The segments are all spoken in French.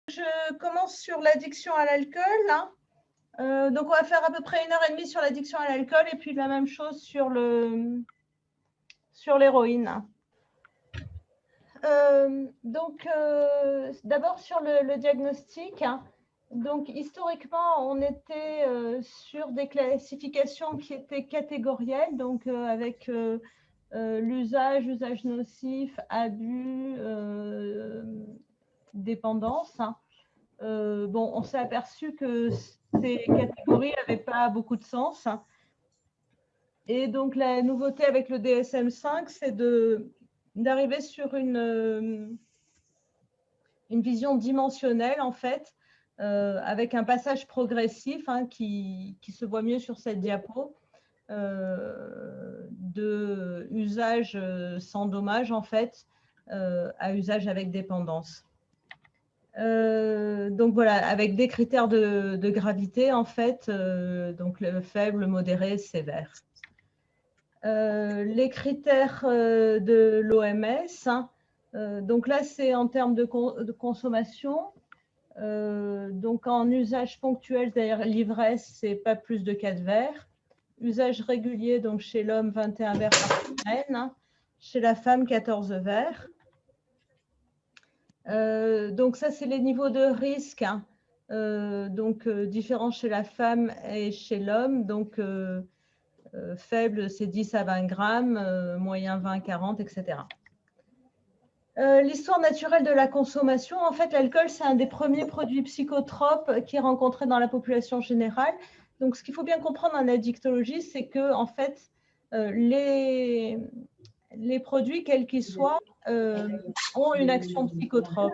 Je commence sur l'addiction à l'alcool. Donc, on va faire à peu près 1h30 sur l'addiction à l'alcool et puis la même chose sur l'héroïne. D'abord sur le diagnostic. Donc, historiquement, on était sur des classifications qui étaient catégorielles, donc avec l'usage, usage nocif, abus, dépendance. Bon, on s'est aperçu que ces catégories n'avaient pas beaucoup de sens. Et donc, la nouveauté avec le DSM-5, c'est d'arriver sur une vision dimensionnelle, en fait, avec un passage progressif qui se voit mieux sur cette diapo, de usage sans dommage, en fait, à usage avec dépendance. Donc voilà, avec des critères de gravité, en fait, donc le faible, modéré, sévère. Les critères de l'OMS, donc là, c'est en termes de consommation. Donc en usage ponctuel, c'est-à-dire l'ivresse, c'est pas plus de 4 verres. Usage régulier, donc chez l'homme, 21 verres par semaine. Chez la femme, 14 verres. Donc ça, c'est les niveaux de risque, différents chez la femme et chez l'homme. Donc faible, c'est 10 à 20 grammes, moyen 20 à 40, etc. L'histoire naturelle de la consommation, en fait, l'alcool, c'est un des premiers produits psychotropes qui est rencontré dans la population générale. Donc, ce qu'il faut bien comprendre en addictologie, c'est que, en fait, les produits, quels qu'ils soient, ont une action psychotrope.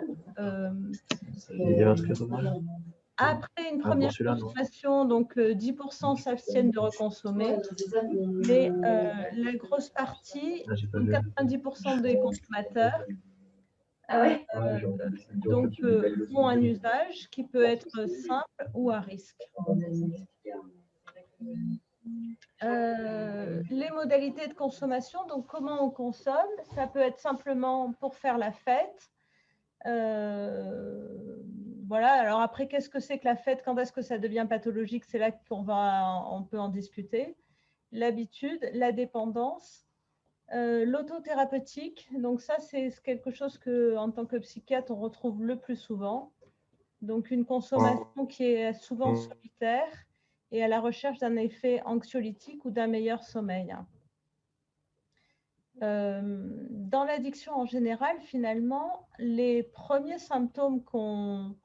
Après une première consommation, donc 10% s'abstiennent de reconsommer, mais la grosse partie, 90% des consommateurs, ont un usage qui peut être simple ou à risque. Les modalités de consommation, donc comment on consomme, ça peut être simplement pour faire la fête. Voilà, alors après, qu'est-ce que c'est que la fête? Quand est-ce que ça devient pathologique? C'est là qu'on peut en discuter. L'habitude, la dépendance, l'autothérapeutique. Donc ça, c'est quelque chose que, en tant que psychiatre, on retrouve le plus souvent. Donc une consommation qui est souvent solitaire et à la recherche d'un effet anxiolytique ou d'un meilleur sommeil. Dans l'addiction en général, finalement, les premiers symptômes qu'on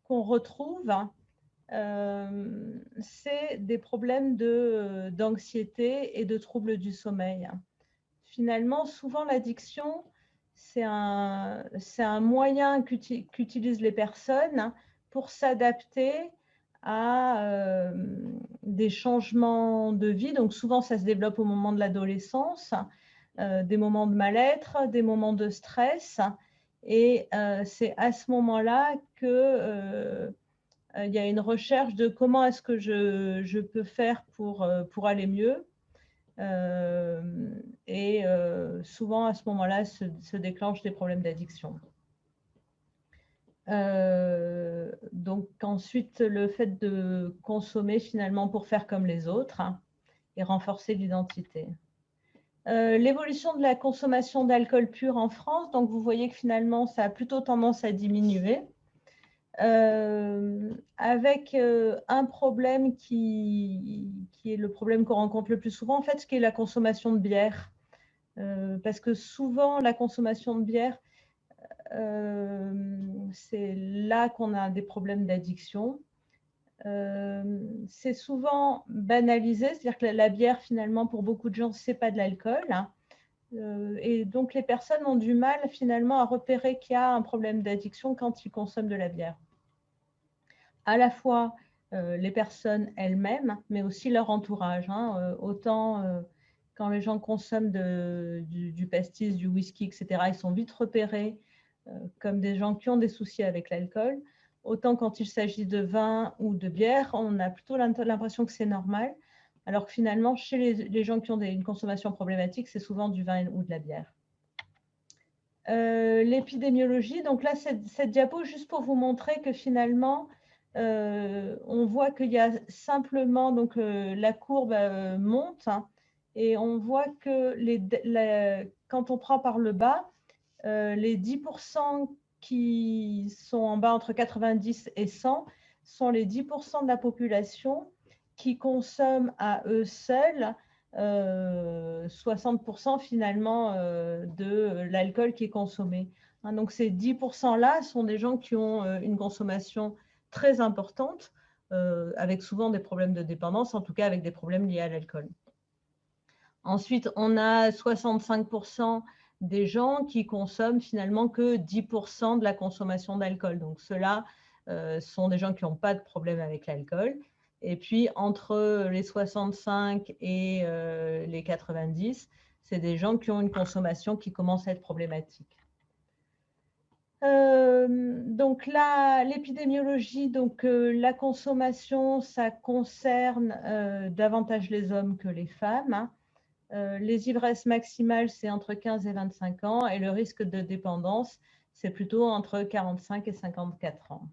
retrouve, c'est des problèmes d'anxiété et de troubles du sommeil. Finalement, souvent, l'addiction, c'est un moyen qu'utilisent les personnes pour s'adapter à des changements de vie. Donc, souvent, ça se développe au moment de l'adolescence, des moments de mal-être, des moments de stress. Et c'est à ce moment-là que il y a une recherche de comment est-ce que je peux faire pour aller mieux. Souvent, à ce moment-là, se déclenchent des problèmes d'addiction. Donc, ensuite, le fait de consommer finalement pour faire comme les autres et renforcer l'identité. L'évolution de la consommation d'alcool pur en France, donc vous voyez que finalement, ça a plutôt tendance à diminuer. Avec un problème qui est le problème qu'on rencontre le plus souvent, en fait, ce qui est la consommation de bière. Parce que souvent, la consommation de bière, c'est là qu'on a des problèmes d'addiction. C'est souvent banalisé, c'est-à-dire que la bière, finalement, pour beaucoup de gens, c'est pas de l'alcool. Et donc, les personnes ont du mal, finalement, à repérer qu'il y a un problème d'addiction quand ils consomment de la bière. À la fois les personnes elles-mêmes, mais aussi leur entourage. Autant quand les gens consomment du pastis, du whisky, etc., ils sont vite repérés comme des gens qui ont des soucis avec l'alcool. Autant quand il s'agit de vin ou de bière, on a plutôt l'impression que c'est normal, alors que finalement, chez les gens qui ont une consommation problématique, c'est souvent du vin ou de la bière. L'épidémiologie, donc là, cette diapo, juste pour vous montrer que finalement, on voit qu'il y a simplement, donc la courbe monte, hein, et on voit que quand on prend par le bas, les 10% qui sont en bas entre 90 et 100 sont les 10% de la population qui consomment à eux seuls 60% finalement de l'alcool qui est consommé. Hein, donc ces 10%-là sont des gens qui ont une consommation très importante, avec souvent des problèmes de dépendance, en tout cas avec des problèmes liés à l'alcool. Ensuite, on a 65% des gens qui consomment finalement que 10% de la consommation d'alcool. Donc ceux-là sont des gens qui n'ont pas de problème avec l'alcool. Et puis, entre les 65 et les 90, c'est des gens qui ont une consommation qui commence à être problématique. Donc là, l'épidémiologie, donc la consommation, ça concerne davantage les hommes que les femmes. Hein. Les ivresses maximales, c'est entre 15 et 25 ans, et le risque de dépendance, c'est plutôt entre 45 et 54 ans.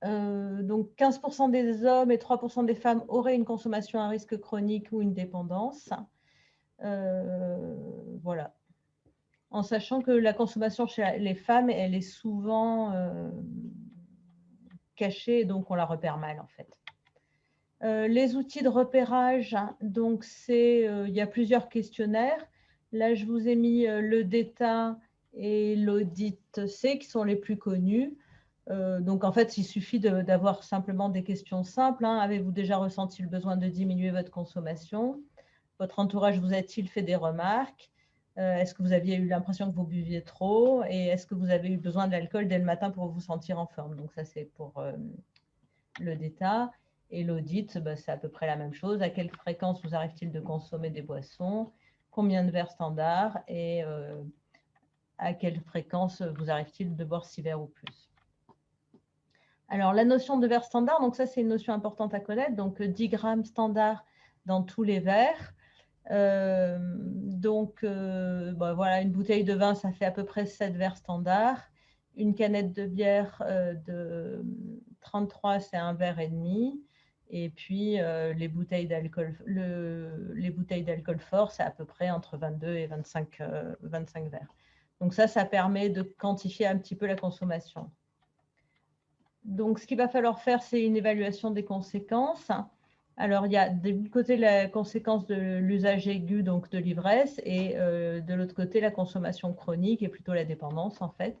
Donc 15% des hommes et 3% des femmes auraient une consommation à risque chronique ou une dépendance. Voilà. En sachant que la consommation chez les femmes, elle est souvent cachée, donc on la repère mal en fait. Les outils de repérage, donc il y a plusieurs questionnaires. Là, je vous ai mis le DETA et l'audit C qui sont les plus connus. Donc, en fait, il suffit d'avoir simplement des questions simples. Hein. Avez-vous déjà ressenti le besoin de diminuer votre consommation? Votre entourage vous a-t-il fait des remarques? Est-ce que vous aviez eu l'impression que vous buviez trop? Et est-ce que vous avez eu besoin de l'alcool dès le matin pour vous sentir en forme? Donc, ça, c'est pour le DETA. Et l'audit, c'est à peu près la même chose. À quelle fréquence vous arrive-t-il de consommer des boissons? Combien de verres standards? Et à quelle fréquence vous arrive-t-il de boire 6 verres ou plus? Alors, la notion de verre standard, donc ça, c'est une notion importante à connaître. Donc, 10 grammes standard dans tous les verres. Voilà, une bouteille de vin, ça fait à peu près 7 verres standard. Une canette de bière de 33, c'est un verre et demi. Et puis, les bouteilles d'alcool fort, c'est à peu près entre 22 et 25 verres. Donc ça permet de quantifier un petit peu la consommation. Donc, ce qu'il va falloir faire, c'est une évaluation des conséquences. Alors, il y a d'un côté la conséquence de l'usage aigu, donc de l'ivresse, et de l'autre côté, la consommation chronique et plutôt la dépendance, en fait.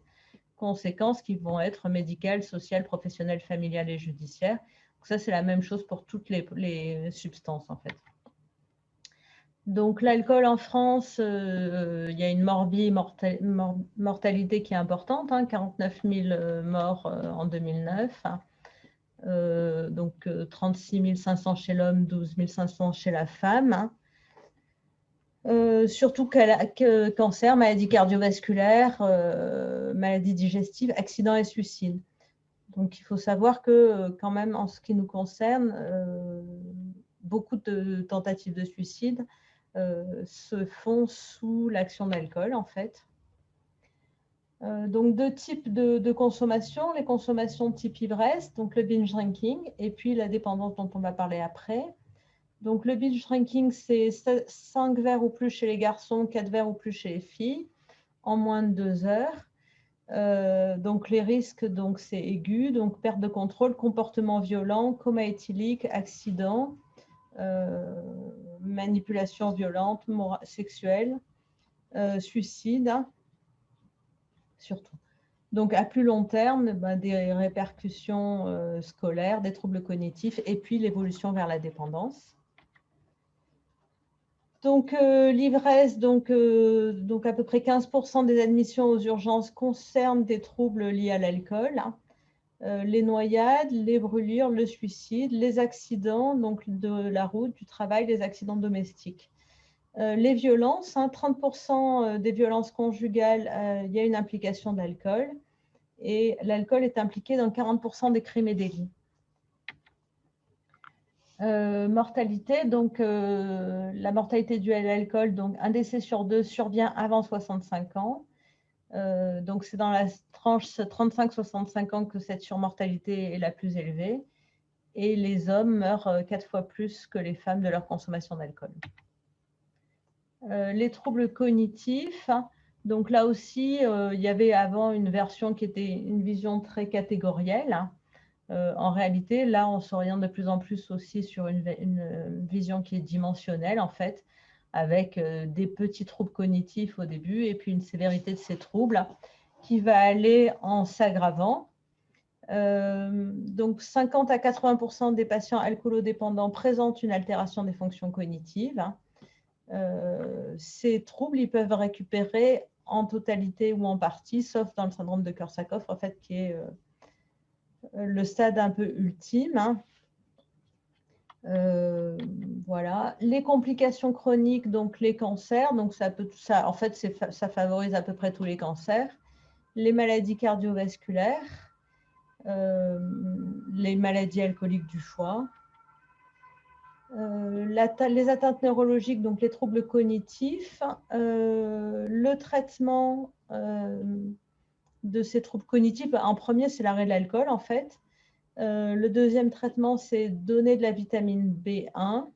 Conséquences qui vont être médicales, sociales, professionnelles, familiales et judiciaires. Donc ça, c'est la même chose pour toutes les substances, en fait. Donc, l'alcool en France, il y a une mortalité qui est importante, hein, 49 000 morts en 2009. Donc, 36 500 chez l'homme, 12 500 chez la femme. Surtout cancer, maladie cardiovasculaire, maladie digestive, accident et suicide. Donc, il faut savoir que quand même, en ce qui nous concerne, beaucoup de tentatives de suicide se font sous l'action de l'alcool, en fait. Donc, deux types de consommation, les consommations type ivresse, donc le binge drinking, et puis la dépendance dont on va parler après. Donc, le binge drinking, c'est 5 verres ou plus chez les garçons, 4 verres ou plus chez les filles, en moins de 2 heures. Donc, les risques, c'est aigu, donc perte de contrôle, comportement violent, coma éthylique, accident, manipulation violente, sexuelle, suicide, surtout. Donc, à plus long terme, des répercussions scolaires, des troubles cognitifs et puis l'évolution vers la dépendance. Donc, l'ivresse, donc à peu près 15% des admissions aux urgences concernent des troubles liés à l'alcool. Les noyades, les brûlures, le suicide, les accidents donc de la route, du travail, les accidents domestiques. Les violences, 30% des violences conjugales, il y a une implication de l'alcool. Et l'alcool est impliqué dans 40% des crimes et délits. Mortalité, donc la mortalité due à l'alcool, donc un décès sur 2 survient avant 65 ans. Donc c'est dans la tranche 35-65 ans que cette surmortalité est la plus élevée. Et les hommes meurent 4 fois plus que les femmes de leur consommation d'alcool. Les troubles cognitifs, donc là aussi, il y avait avant une version qui était une vision très catégorielle. En réalité, là, on s'oriente de plus en plus aussi sur une vision qui est dimensionnelle, en fait, avec des petits troubles cognitifs au début et puis une sévérité de ces troubles qui va aller en s'aggravant. Donc, 50 à 80% des patients alcoolodépendants présentent une altération des fonctions cognitives. Ces troubles, ils peuvent récupérer en totalité ou en partie, sauf dans le syndrome de Korsakoff, en fait, qui est le stade un peu ultime. Voilà. Les complications chroniques, donc les cancers, donc en fait, ça favorise à peu près tous les cancers. Les maladies cardiovasculaires, les maladies alcooliques du foie, les atteintes neurologiques, donc les troubles cognitifs, le traitement de ces troubles cognitifs, en premier, c'est l'arrêt de l'alcool, en fait. Le deuxième traitement, c'est donner de la vitamine B1.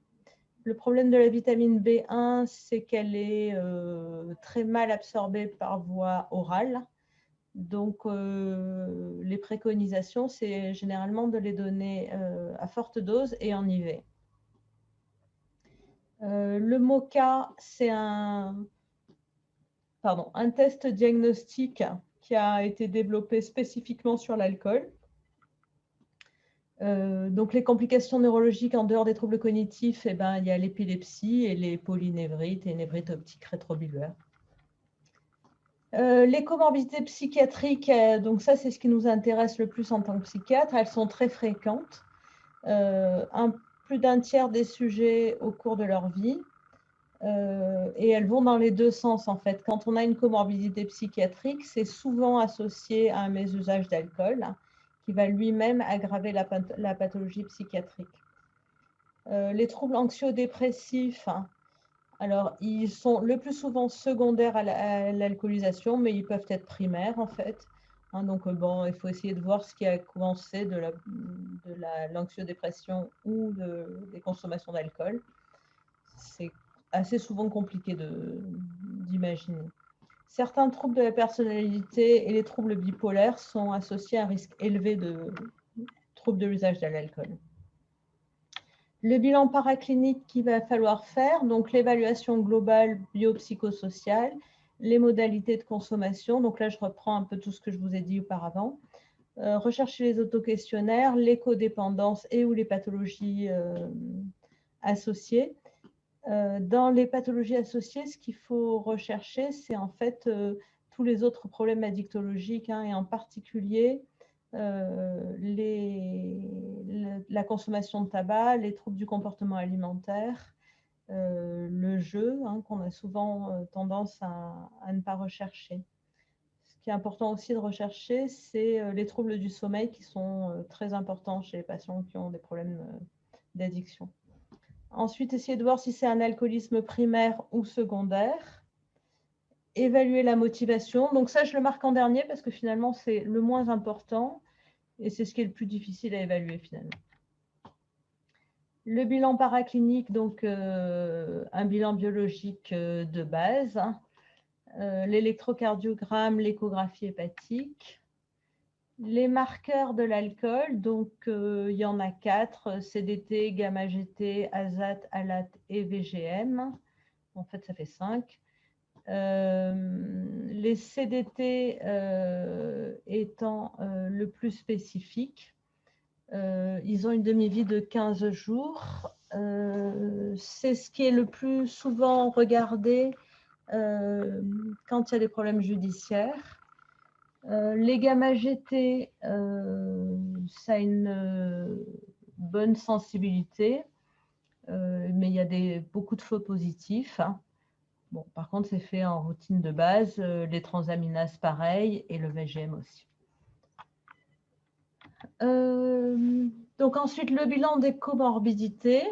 Le problème de la vitamine B1, c'est qu'elle est très mal absorbée par voie orale. Donc, les préconisations, c'est généralement de les donner à forte dose et en IV. Le MOCA, c'est un test diagnostique qui a été développé spécifiquement sur l'alcool. Donc, les complications neurologiques en dehors des troubles cognitifs, il y a l'épilepsie et les polynévrites et névrites optiques rétrobiliaires. Les comorbidités psychiatriques, donc ça, c'est ce qui nous intéresse le plus en tant que psychiatre. Elles sont très fréquentes. Plus d'un tiers des sujets au cours de leur vie. Et elles vont dans les deux sens, en fait. Quand on a une comorbidité psychiatrique, c'est souvent associé à un mésusage d'alcool qui va lui-même aggraver la pathologie psychiatrique. Les troubles anxio-dépressifs, alors ils sont le plus souvent secondaires à l'alcoolisation, mais ils peuvent être primaires, en fait. Donc, il faut essayer de voir ce qui a commencé de l'anxio-dépression ou des consommations d'alcool. C'est assez souvent compliqué d'imaginer. Certains troubles de la personnalité et les troubles bipolaires sont associés à un risque élevé de troubles de l'usage de l'alcool. Le bilan paraclinique qu'il va falloir faire, donc l'évaluation globale biopsychosociale, les modalités de consommation. Donc là, je reprends un peu tout ce que je vous ai dit auparavant. Rechercher les autoquestionnaires, l'écodépendance et ou les pathologies associées. Dans les pathologies associées, ce qu'il faut rechercher, c'est en fait tous les autres problèmes addictologiques, et en particulier la consommation de tabac, les troubles du comportement alimentaire, le jeu, qu'on a souvent tendance à ne pas rechercher. Ce qui est important aussi de rechercher, c'est les troubles du sommeil qui sont très importants chez les patients qui ont des problèmes d'addiction. Ensuite, essayer de voir si c'est un alcoolisme primaire ou secondaire. Évaluer la motivation. Donc ça, je le marque en dernier parce que finalement, c'est le moins important et c'est ce qui est le plus difficile à évaluer finalement. Le bilan paraclinique, donc un bilan biologique de base. L'électrocardiogramme, l'échographie hépatique. Les marqueurs de l'alcool, donc il y en a 4, CDT, gamma-GT, ASAT, ALAT et VGM. En fait, ça fait 5. Les CDT étant le plus spécifique, ils ont une demi-vie de 15 jours. C'est ce qui est le plus souvent regardé quand il y a des problèmes judiciaires. Les gamma-GT, ça a une bonne sensibilité, mais il y a beaucoup de faux positifs. Bon, par contre, c'est fait en routine de base, les transaminases pareil, et le VGM aussi. Donc ensuite, le bilan des comorbidités.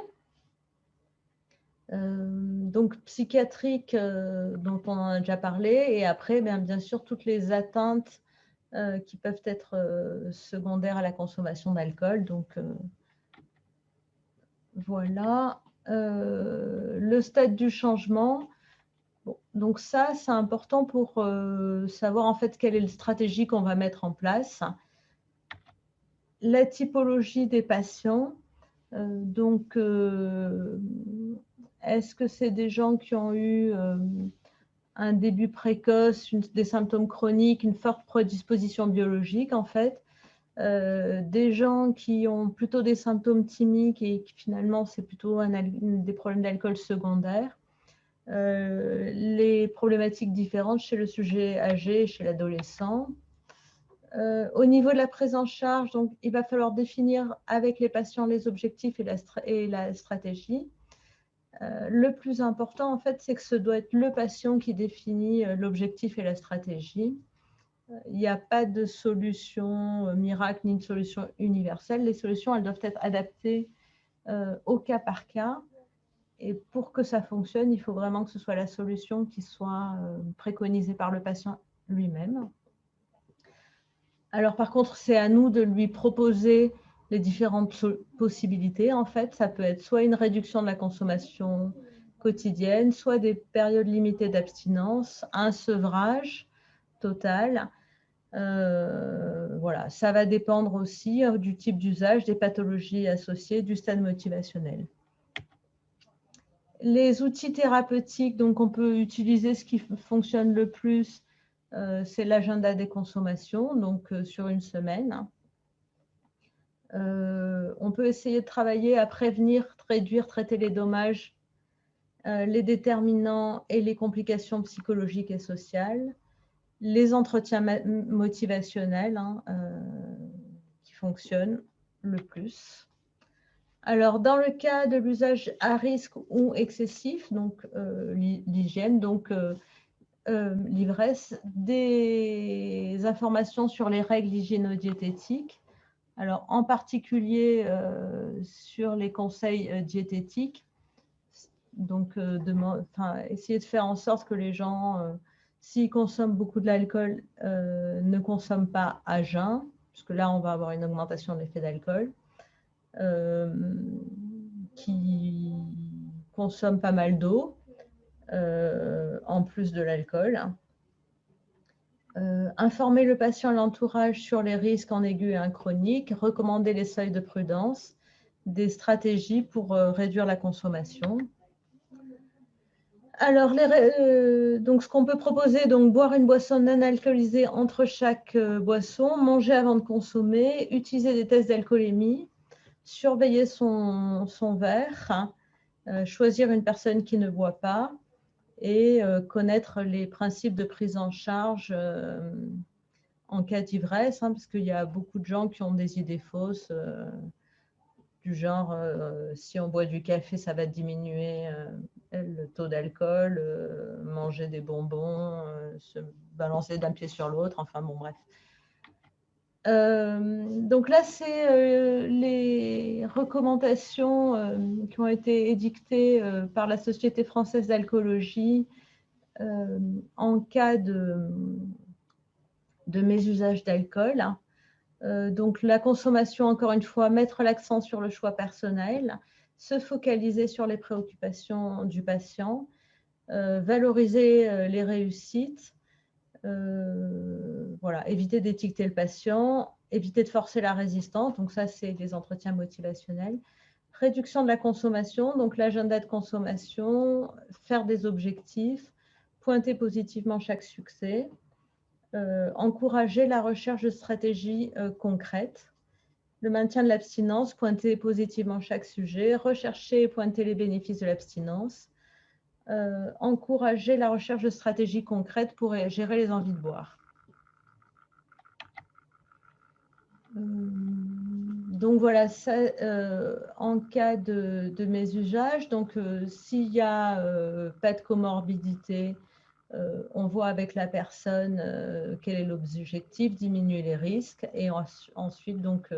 Donc psychiatrique, dont on en a déjà parlé, et après, bien sûr, toutes les atteintes qui peuvent être secondaires à la consommation d'alcool. Donc voilà. Le stade du changement. Bon, donc ça, c'est important pour savoir en fait quelle est la stratégie qu'on va mettre en place. La typologie des patients. Donc, est-ce que c'est des gens qui ont eu un début précoce, des symptômes chroniques, une forte prédisposition biologique en fait, des gens qui ont plutôt des symptômes thymiques et qui finalement c'est plutôt des problèmes d'alcool secondaires, les problématiques différentes chez le sujet âgé et chez l'adolescent. Au niveau de la prise en charge, donc, il va falloir définir avec les patients les objectifs et la stratégie. Le plus important, en fait, c'est que ce doit être le patient qui définit l'objectif et la stratégie. Il n'y a pas de solution miracle ni de solution universelle. Les solutions, elles doivent être adaptées au cas par cas. Et pour que ça fonctionne, il faut vraiment que ce soit la solution qui soit préconisée par le patient lui-même. Alors par contre, c'est à nous de lui proposer les différentes possibilités. En fait, ça peut être soit une réduction de la consommation quotidienne, soit des périodes limitées d'abstinence, un sevrage total. Voilà, ça va dépendre aussi du type d'usage, des pathologies associées, du stade motivationnel. Les outils thérapeutiques, donc on peut utiliser ce qui fonctionne le plus, c'est l'agenda des consommations, donc sur une semaine. On peut essayer de travailler à prévenir, réduire, traiter les dommages, les déterminants et les complications psychologiques et sociales, les entretiens motivationnels qui fonctionnent le plus. Alors, dans le cas de l'usage à risque ou excessif, donc l'hygiène, donc l'ivresse, des informations sur les règles hygiéno-diététiques. Alors, en particulier sur les conseils diététiques. Donc, essayer de faire en sorte que les gens, s'ils consomment beaucoup de l'alcool, ne consomment pas à jeun, puisque là, on va avoir une augmentation de l'effet d'alcool. Qui consomment pas mal d'eau, en plus de l'alcool. Informer le patient et l'entourage sur les risques en aigu et en chronique, recommander les seuils de prudence, des stratégies pour réduire la consommation. Alors, donc ce qu'on peut proposer, donc boire une boisson non alcoolisée entre chaque boisson, manger avant de consommer, utiliser des tests d'alcoolémie, surveiller son verre, choisir une personne qui ne boit pas et connaître les principes de prise en charge en cas d'ivresse, parce qu'il y a beaucoup de gens qui ont des idées fausses du genre si on boit du café, ça va diminuer le taux d'alcool, manger des bonbons, se balancer d'un pied sur l'autre, enfin bon, bref. Donc là, c'est les recommandations qui ont été édictées par la Société française d'alcoolologie en cas de mésusage d'alcool. Donc la consommation, encore une fois, mettre l'accent sur le choix personnel, se focaliser sur les préoccupations du patient, valoriser les réussites, voilà, éviter d'étiqueter le patient, éviter de forcer la résistance, donc ça c'est des entretiens motivationnels. Réduction de la consommation, donc l'agenda de consommation, faire des objectifs, pointer positivement chaque succès, encourager la recherche de stratégies concrètes, le maintien de l'abstinence, pointer positivement chaque sujet, rechercher et pointer les bénéfices de l'abstinence, encourager la recherche de stratégies concrètes pour gérer les envies de boire. Donc voilà, ça, en cas de mésusage, donc s'il n'y a pas de comorbidité, on voit avec la personne quel est l'objectif, diminuer les risques et ensuite donc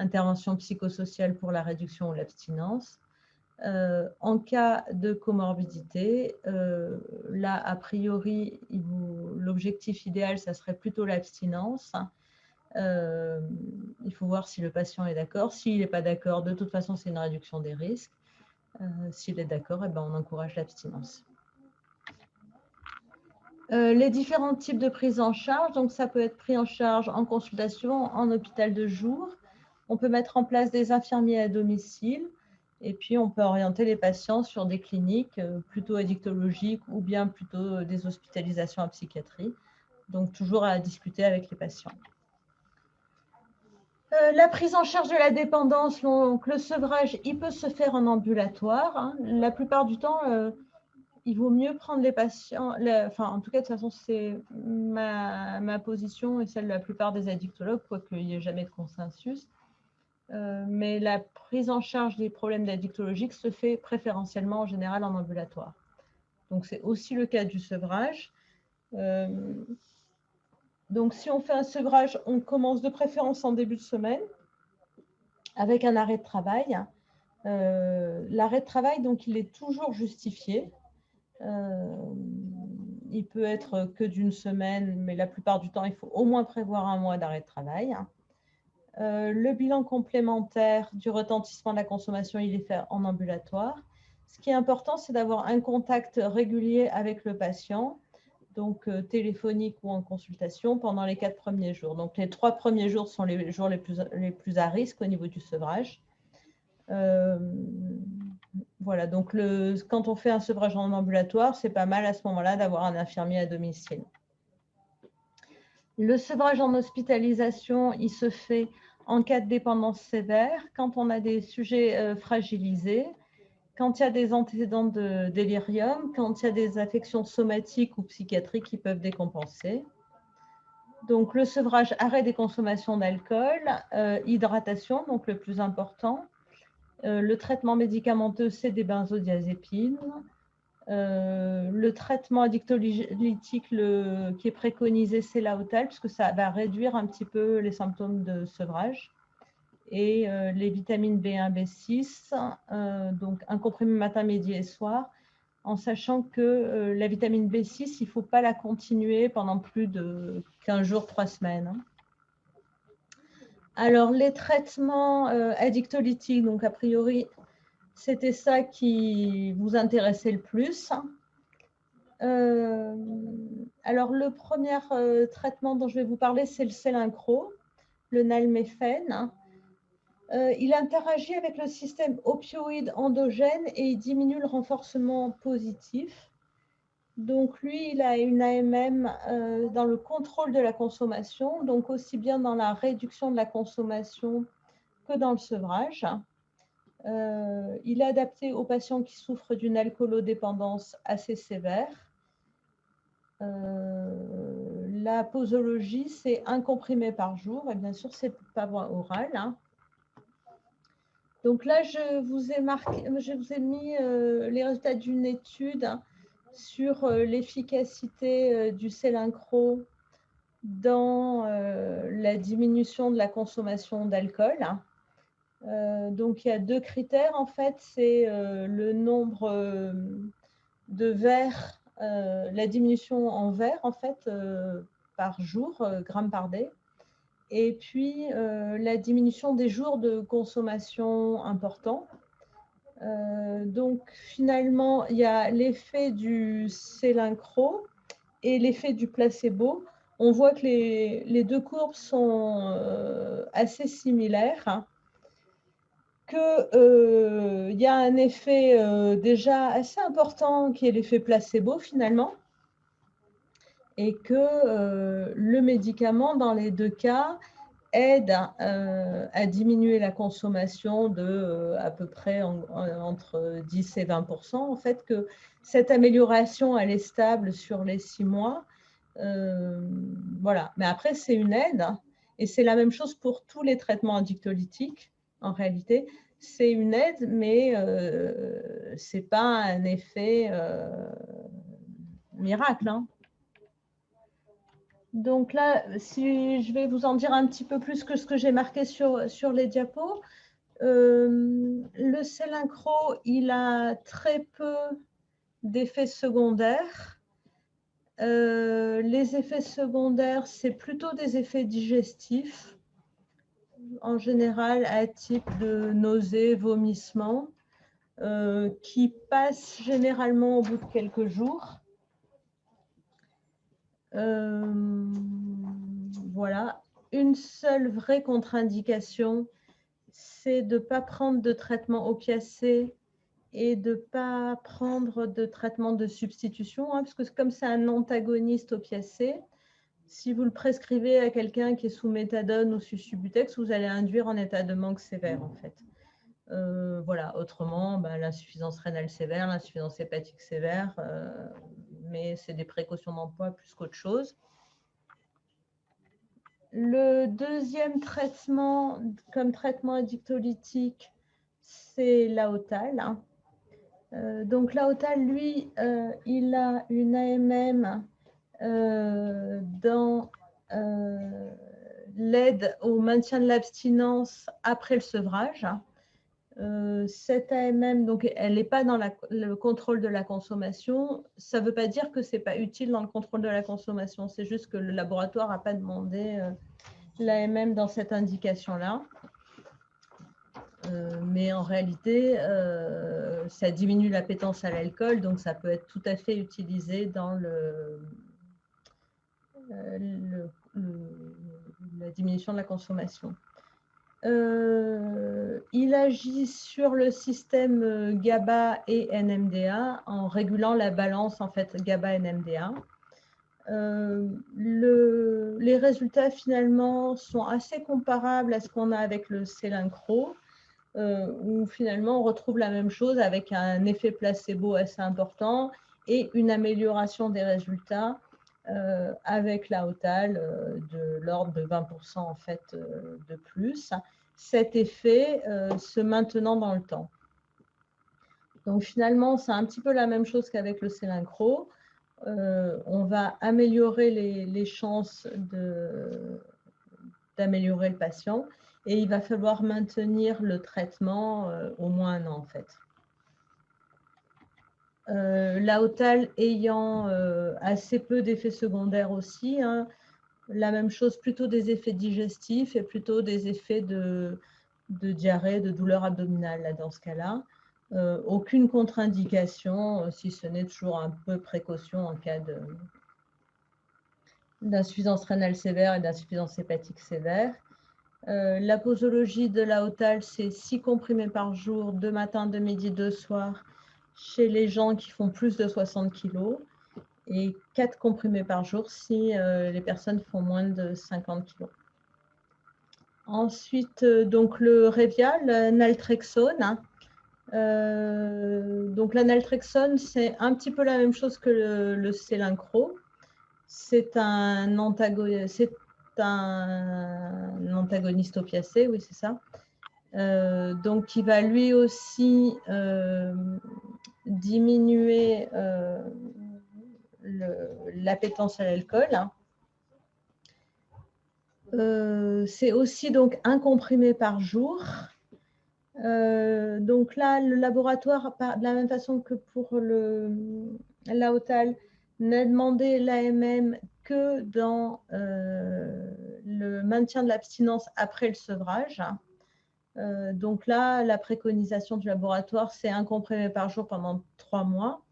intervention psychosociale pour la réduction ou l'abstinence. En cas de comorbidité, là, a priori, l'objectif idéal, ça serait plutôt l'abstinence. Il faut voir si le patient est d'accord. S'il n'est pas d'accord, de toute façon, c'est une réduction des risques. S'il est d'accord, eh ben, on encourage l'abstinence. Les différents types de prise en charge, donc ça peut être pris en charge en consultation, en hôpital de jour. On peut mettre en place des infirmiers à domicile et puis on peut orienter les patients sur des cliniques plutôt addictologiques ou bien plutôt des hospitalisations en psychiatrie. Donc toujours à discuter avec les patients. La prise en charge de la dépendance, donc le sevrage, il peut se faire en ambulatoire. Hein. La plupart du temps, il vaut mieux prendre les patients, enfin en tout cas de toute façon c'est ma position et celle de la plupart des addictologues, quoique il n'y ait jamais de consensus. Mais la prise en charge des problèmes d'addictologique se fait préférentiellement en général en ambulatoire. Donc c'est aussi le cas du sevrage. Donc si on fait un sevrage, on commence de préférence en début de semaine avec un arrêt de travail. L'arrêt de travail, donc il est toujours justifié. Il peut être que d'une semaine, mais la plupart du temps, il faut au moins prévoir un mois d'arrêt de travail. Le bilan complémentaire du retentissement de la consommation, il est fait en ambulatoire. Ce qui est important, c'est d'avoir un contact régulier avec le patient, donc téléphonique ou en consultation, pendant les 4 premiers jours. Donc les 3 premiers jours sont les jours les plus à risque au niveau du sevrage. Voilà, donc quand on fait un sevrage en ambulatoire, c'est pas mal à ce moment-là d'avoir un infirmier à domicile. Le sevrage en hospitalisation, il se fait en cas de dépendance sévère, quand on a des sujets fragilisés, quand il y a des antécédents de délirium, quand il y a des affections somatiques ou psychiatriques qui peuvent décompenser. Donc le sevrage, arrêt des consommations d'alcool, hydratation, donc le plus important. Le traitement médicamenteux, c'est des benzodiazépines. Le traitement addictolytique qui est préconisé, c'est l'Aotal, puisque ça va réduire un petit peu les symptômes de sevrage. Et les vitamines B1, B6, donc un comprimé matin, midi et soir, en sachant que la vitamine B6, il ne faut pas la continuer pendant plus de 15 jours, 3 semaines. Alors, les traitements addictolytiques, donc a priori, c'était ça qui vous intéressait le plus. Alors, le premier traitement dont je vais vous parler, c'est le Selincro, le nalméphène. Il interagit avec le système opioïde endogène et il diminue le renforcement positif. Donc, lui, il a une AMM dans le contrôle de la consommation, donc aussi bien dans la réduction de la consommation que dans le sevrage. Il est adapté aux patients qui souffrent d'une alcoolodépendance assez sévère. La posologie, c'est 1 comprimé par jour, et bien sûr, c'est par voie orale. Hein. Donc là, je vous ai mis les résultats d'une étude sur l'efficacité du Selincro dans la diminution de la consommation d'alcool. Donc, il y a 2 critères, en fait, c'est le nombre de verres, la diminution en verres, en fait, par jour, grammes par dé, et puis la diminution des jours de consommation importants. Donc, finalement, il y a l'effet du Selincro et l'effet du placebo. On voit que les 2 courbes sont assez similaires. Hein. Qu'il y a un effet déjà assez important qui est l'effet placebo finalement et que le médicament dans les 2 cas aide à diminuer la consommation de à peu près entre 10 et 20%. En fait, que cette amélioration, elle est stable sur les 6 mois. Voilà. Mais après, c'est une aide hein, et c'est la même chose pour tous les traitements addictolytiques en réalité. C'est une aide, mais ce n'est pas un effet miracle. Hein. Donc là, si je vais vous en dire un petit peu plus que ce que j'ai marqué sur les diapos, le Selincro, il a très peu d'effets secondaires. Les effets secondaires, c'est plutôt des effets digestifs, en général à type de nausées, vomissements, qui passent généralement au bout de quelques jours. Voilà. Une seule vraie contre-indication, c'est de ne pas prendre de traitement opiacé et de ne pas prendre de traitement de substitution, hein, parce que comme c'est un antagoniste opiacé, si vous le prescrivez à quelqu'un qui est sous méthadone ou sous Subutex, vous allez induire en état de manque sévère, en fait. Voilà. Autrement, l'insuffisance rénale sévère, l'insuffisance hépatique sévère, mais c'est des précautions d'emploi plus qu'autre chose. Le deuxième traitement, comme traitement addictolytique, c'est l'Aotal. Donc l'Aotal, lui, il a une AMM dans l'aide au maintien de l'abstinence après le sevrage. Cette AMM, donc, elle n'est pas dans le contrôle de la consommation. Ça ne veut pas dire que ce n'est pas utile dans le contrôle de la consommation. C'est juste que le laboratoire n'a pas demandé l'AMM dans cette indication-là. Mais en réalité, ça diminue l'appétence à l'alcool, donc ça peut être tout à fait utilisé dans la diminution de la consommation. Il agit sur le système GABA et NMDA en régulant la balance en fait GABA-NMDA. Les résultats finalement sont assez comparables à ce qu'on a avec le Selincro, où finalement on retrouve la même chose avec un effet placebo assez important et une amélioration des résultats avec l'Aotal de l'ordre de 20% en fait de plus. Cet effet se maintenant dans le temps. Donc finalement, c'est un petit peu la même chose qu'avec le Selincro. On va améliorer les chances d'améliorer le patient et il va falloir maintenir le traitement au moins 1 an en fait. L'Aotal ayant assez peu d'effets secondaires aussi, hein, la même chose, plutôt des effets digestifs et plutôt des effets de diarrhée, de douleur abdominale là, dans ce cas-là. Aucune contre-indication, si ce n'est toujours un peu précaution en cas d'insuffisance rénale sévère et d'insuffisance hépatique sévère. La posologie de l'Aotal, c'est 6 comprimés par jour, 2 matins, 2 midi, 2 soirs, chez les gens qui font plus de 60 kg, et 4 comprimés par jour si les personnes font moins de 50 kg. Ensuite, donc le Révial, naltrexone. Donc la naltrexone, c'est un petit peu la même chose que le Selincro. C'est un antagoniste opiacé, oui, c'est ça. Donc, qui va lui aussi diminuer l'appétence à l'alcool. C'est aussi donc 1 comprimé par jour. Donc là, le laboratoire, de la même façon que pour l'Aotal, n'a demandé l'AMM que dans le maintien de l'abstinence après le sevrage. Donc là, la préconisation du laboratoire, c'est 1 comprimé par jour pendant 3 mois.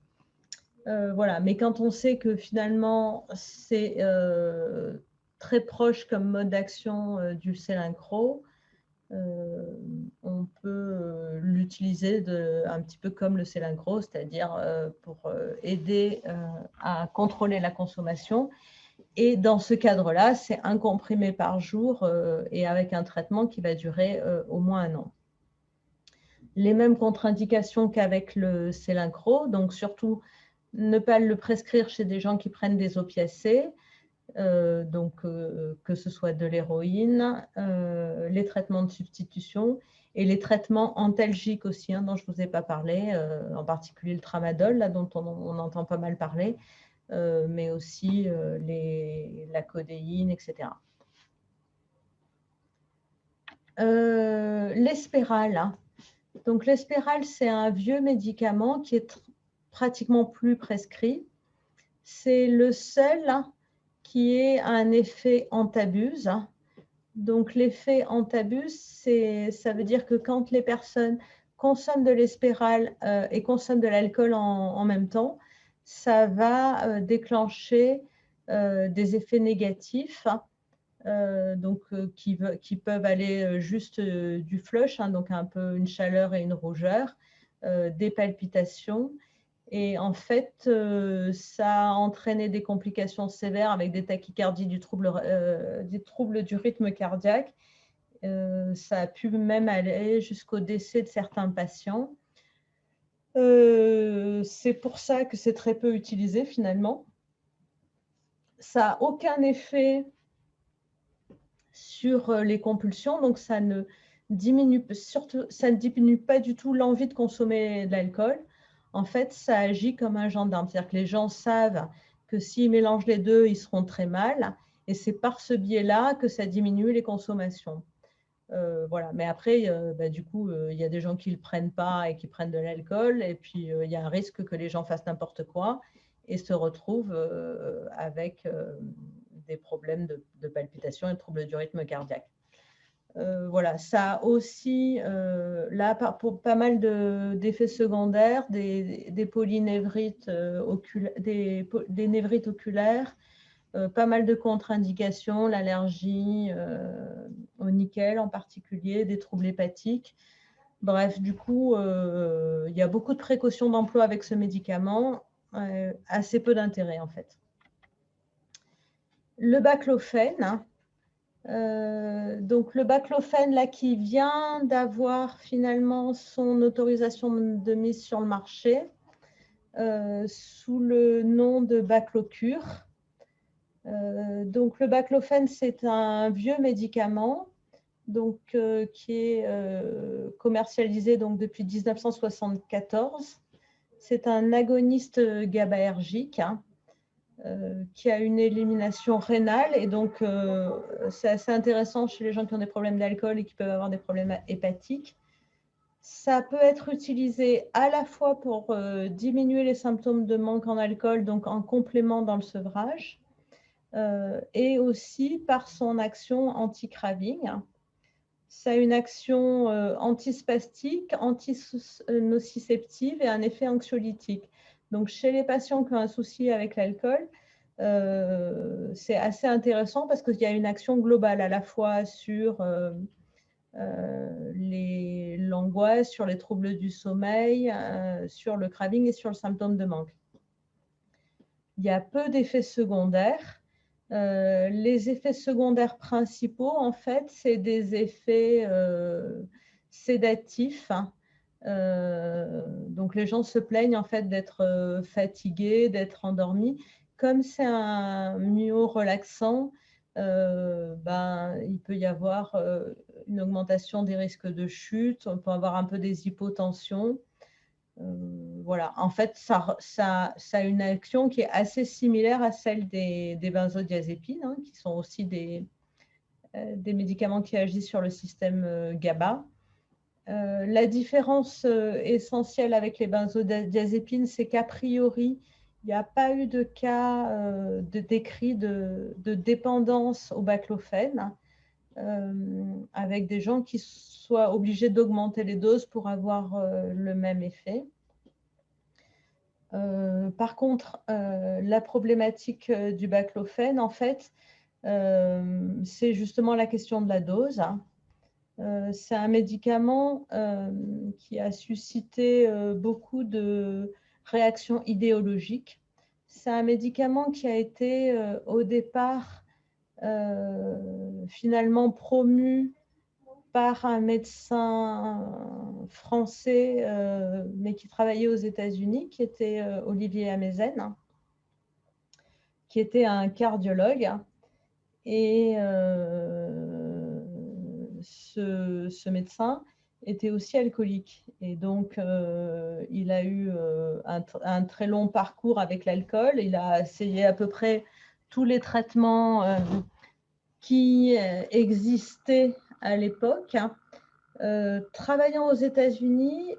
Voilà. Mais quand on sait que finalement, c'est très proche comme mode d'action du Selincro, on peut l'utiliser un petit peu comme le Selincro, c'est-à-dire pour aider à contrôler la consommation. Et dans ce cadre-là, c'est 1 comprimé par jour et avec un traitement qui va durer au moins 1 an. Les mêmes contre-indications qu'avec le Selincro, donc surtout ne pas le prescrire chez des gens qui prennent des opiacés, donc que ce soit de l'héroïne, les traitements de substitution et les traitements antalgiques aussi, hein, dont je ne vous ai pas parlé, en particulier le tramadol, là, dont on entend pas mal parler, mais aussi la codéine, etc. L'Espéral. Donc, l'Espéral, c'est un vieux médicament qui est pratiquement plus prescrit. C'est le seul qui ait un effet antabuse. Donc, l'effet antabuse, ça veut dire que quand les personnes consomment de l'Espéral et consomment de l'alcool en même temps, ça va déclencher des effets négatifs qui peuvent aller juste du flush, donc un peu une chaleur et une rougeur, des palpitations. Et en fait, ça a entraîné des complications sévères avec des tachycardies, des troubles du rythme cardiaque. Ça a pu même aller jusqu'au décès de certains patients. C'est pour ça que c'est très peu utilisé finalement. Ça n'a aucun effet sur les compulsions, donc ça ne diminue pas du tout l'envie de consommer de l'alcool. En fait, ça agit comme un gendarme, c'est-à-dire que les gens savent que s'ils mélangent les deux, ils seront très mal, et c'est par ce biais-là que ça diminue les consommations. Voilà. Mais après, du coup, il y a des gens qui ne le prennent pas et qui prennent de l'alcool, et puis il y a un risque que les gens fassent n'importe quoi et se retrouvent avec des problèmes de palpitations et de troubles du rythme cardiaque. Voilà, ça a aussi, là, pour pas mal d'effets secondaires, des polynévrites des névrites oculaires, pas mal de contre-indications, l'allergie au nickel en particulier, des troubles hépatiques. Bref, du coup, il y a beaucoup de précautions d'emploi avec ce médicament, assez peu d'intérêt en fait. Le baclofène, donc le baclofène là, qui vient d'avoir finalement son autorisation de mise sur le marché sous le nom de Baclocure. Donc le baclofène, c'est un vieux médicament donc, qui est commercialisé donc, depuis 1974. C'est un agoniste GABAergique qui a une élimination rénale, et donc c'est assez intéressant chez les gens qui ont des problèmes d'alcool et qui peuvent avoir des problèmes hépatiques. Ça peut être utilisé à la fois pour diminuer les symptômes de manque en alcool, donc en complément dans le sevrage, et aussi par son action anti-craving. Ça a une action antispastique, antinociceptive et un effet anxiolytique. Donc, chez les patients qui ont un souci avec l'alcool, c'est assez intéressant parce qu'il y a une action globale à la fois sur l'angoisse, sur les troubles du sommeil, sur le craving et sur le symptôme de manque. Il y a peu d'effets secondaires. Les effets secondaires principaux, en fait, c'est des effets sédatifs. Donc, les gens se plaignent en fait d'être fatigués, d'être endormis. Comme c'est un myorelaxant, il peut y avoir une augmentation des risques de chute, on peut avoir un peu des hypotensions. Voilà, en fait, ça a une action qui est assez similaire à celle des benzodiazépines, qui sont aussi des médicaments qui agissent sur le système GABA. La différence essentielle avec les benzodiazépines, c'est qu'a priori, il n'y a pas eu de cas décrit de dépendance au baclofène, avec des gens qui soient obligés d'augmenter les doses pour avoir le même effet. Par contre, la problématique du baclofène, en fait, c'est justement la question de la dose. C'est un médicament qui a suscité beaucoup de réactions idéologiques. C'est un médicament qui a été au départ finalement promu par un médecin français, mais qui travaillait aux États-Unis, qui était Olivier Amezen, qui était un cardiologue. Et ce médecin était aussi alcoolique. Et donc, il a eu un très long parcours avec l'alcool. Il a essayé à peu près tous les traitements qui existaient à l'époque. Travaillant aux États-Unis,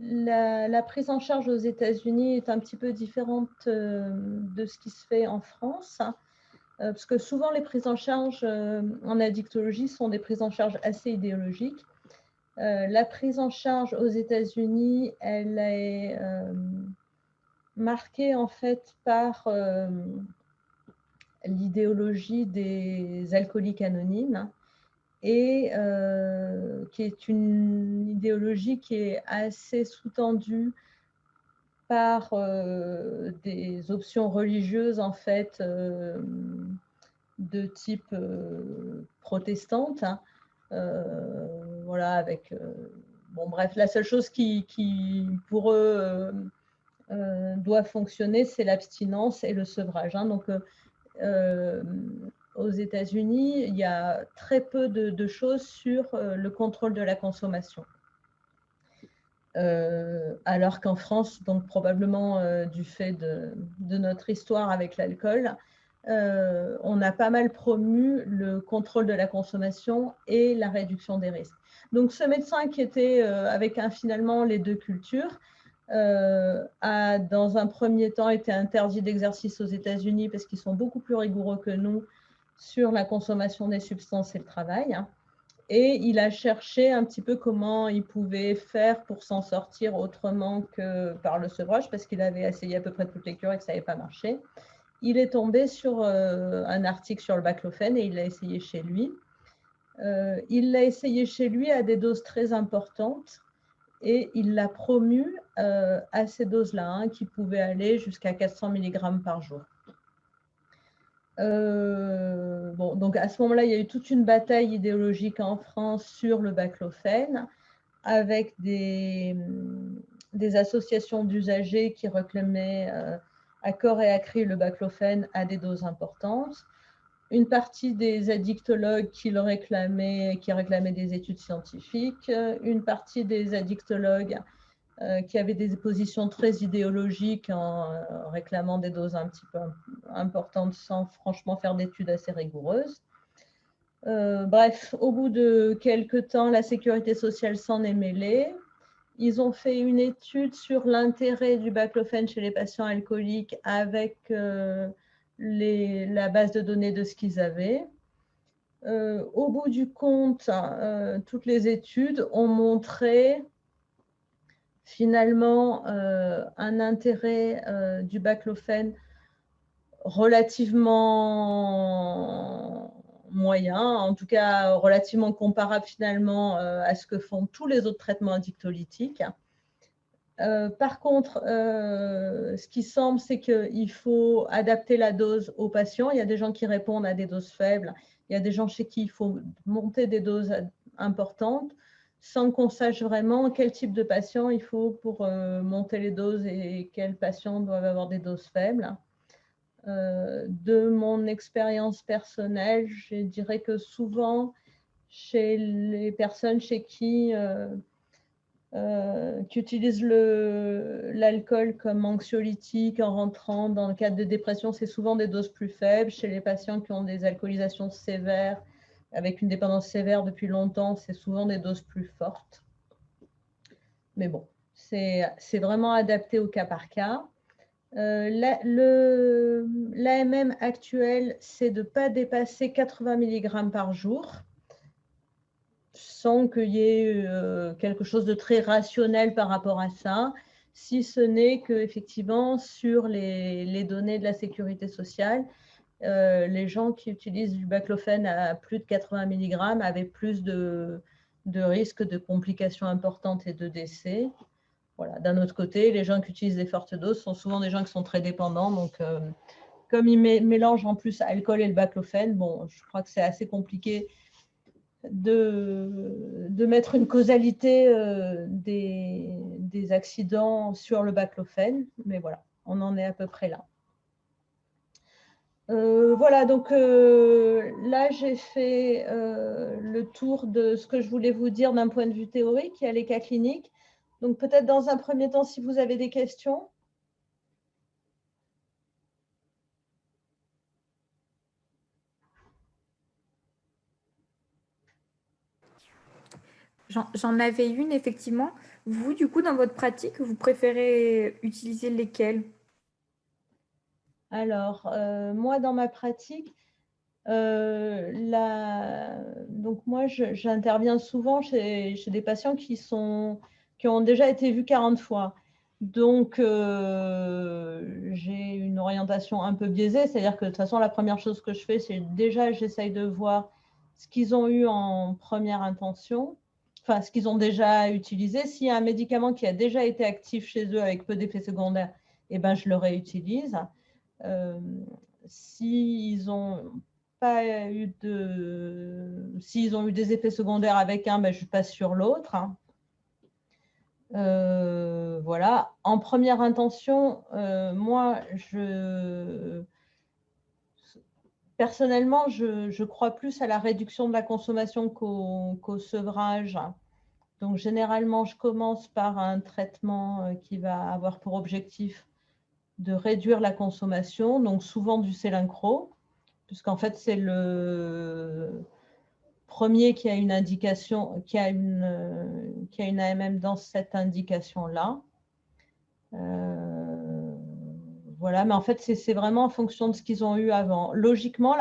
la prise en charge aux États-Unis est un petit peu différente de ce qui se fait en France, parce que souvent les prises en charge en addictologie sont des prises en charge assez idéologiques. La prise en charge aux États-Unis, elle est marquée en fait par l'idéologie des alcooliques anonymes, et qui est une idéologie qui est assez sous-tendue par des options religieuses en fait de type protestante, hein. Voilà, avec bon bref, la seule chose qui pour eux doit fonctionner, c'est l'abstinence et le sevrage, hein. Donc aux États-Unis, il y a très peu de choses sur le contrôle de la consommation. Alors qu'en France, donc probablement du fait de notre histoire avec l'alcool, on a pas mal promu le contrôle de la consommation et la réduction des risques. Donc ce médecin qui était avec finalement les deux cultures, a dans un premier temps été interdit d'exercice aux États-Unis parce qu'ils sont beaucoup plus rigoureux que nous sur la consommation des substances et le travail. Et il a cherché un petit peu comment il pouvait faire pour s'en sortir autrement que par le sevrage, parce qu'il avait essayé à peu près toutes les cures et que ça n'avait pas marché. Il est tombé sur un article sur le baclofène et il l'a essayé chez lui. Il l'a essayé chez lui à des doses très importantes et il l'a promu à ces doses-là, hein, qui pouvaient aller jusqu'à 400 mg par jour. Bon, donc à ce moment-là, il y a eu toute une bataille idéologique en France sur le baclofène, avec des associations d'usagers qui réclamaient à corps et à cri le baclofène à des doses importantes. Une partie des addictologues qui réclamaient des études scientifiques, une partie des addictologues qui avaient des positions très idéologiques en réclamant des doses un petit peu importantes sans franchement faire d'études assez rigoureuses. Bref, au bout de quelques temps, la sécurité sociale s'en est mêlée. Ils ont fait une étude sur l'intérêt du baclofène chez les patients alcooliques avec la base de données de ce qu'ils avaient. Au bout du compte, toutes les études ont montré finalement un intérêt du baclofène relativement moyen, en tout cas relativement comparable finalement à ce que font tous les autres traitements addictolytiques. Par contre, ce qui semble, c'est qu'il faut adapter la dose aux patients. Il y a des gens qui répondent à des doses faibles. Il y a des gens chez qui il faut monter des doses importantes sans qu'on sache vraiment quel type de patient il faut pour monter les doses et quels patients doivent avoir des doses faibles. De mon expérience personnelle, je dirais que souvent, chez les personnes chez qui utilisent l'alcool comme anxiolytique en rentrant dans le cadre de dépression, c'est souvent des doses plus faibles. Chez les patients qui ont des alcoolisations sévères, avec une dépendance sévère depuis longtemps, c'est souvent des doses plus fortes. Mais bon, c'est vraiment adapté au cas par cas. L'AMM actuel, c'est de ne pas dépasser 80 mg par jour, sans qu'il y ait quelque chose de très rationnel par rapport à ça, si ce n'est qu'effectivement, sur les données de la sécurité sociale, les gens qui utilisent du baclofène à plus de 80 mg avaient plus de risques de complications importantes et de décès. Voilà. D'un autre côté, les gens qui utilisent des fortes doses sont souvent des gens qui sont très dépendants. Donc, comme ils mélangent en plus alcool et le baclofène, bon, je crois que c'est assez compliqué de mettre une causalité des accidents sur le baclofène. Mais voilà, on en est à peu près là. Voilà, donc là, j'ai fait le tour de ce que je voulais vous dire d'un point de vue théorique. Il y a les cas cliniques. Donc, peut-être dans un premier temps, si vous avez des questions. J'en avais une, effectivement. Vous, du coup, dans votre pratique, vous préférez utiliser lesquelles? Alors, moi, dans ma pratique, donc moi, j'interviens souvent chez des patients qui ont déjà été vus 40 fois. Donc, j'ai une orientation un peu biaisée, c'est-à-dire que de toute façon, la première chose que je fais, c'est déjà, j'essaye de voir ce qu'ils ont eu en première intention, enfin, ce qu'ils ont déjà utilisé. S'il y a un médicament qui a déjà été actif chez eux avec peu d'effets secondaires, eh ben, je le réutilise. S'ils ont pas eu s'ils ont eu des effets secondaires avec un, ben, je passe sur l'autre. Voilà. En première intention, moi, personnellement, je crois plus à la réduction de la consommation qu'au sevrage. Donc, généralement, je commence par un traitement qui va avoir pour objectif de réduire la consommation, donc souvent du Sélincro, puisqu'en fait, c'est le premier qui a une indication, qui a une AMM dans cette indication-là. Voilà, mais en fait, c'est vraiment en fonction de ce qu'ils ont eu avant. Logiquement,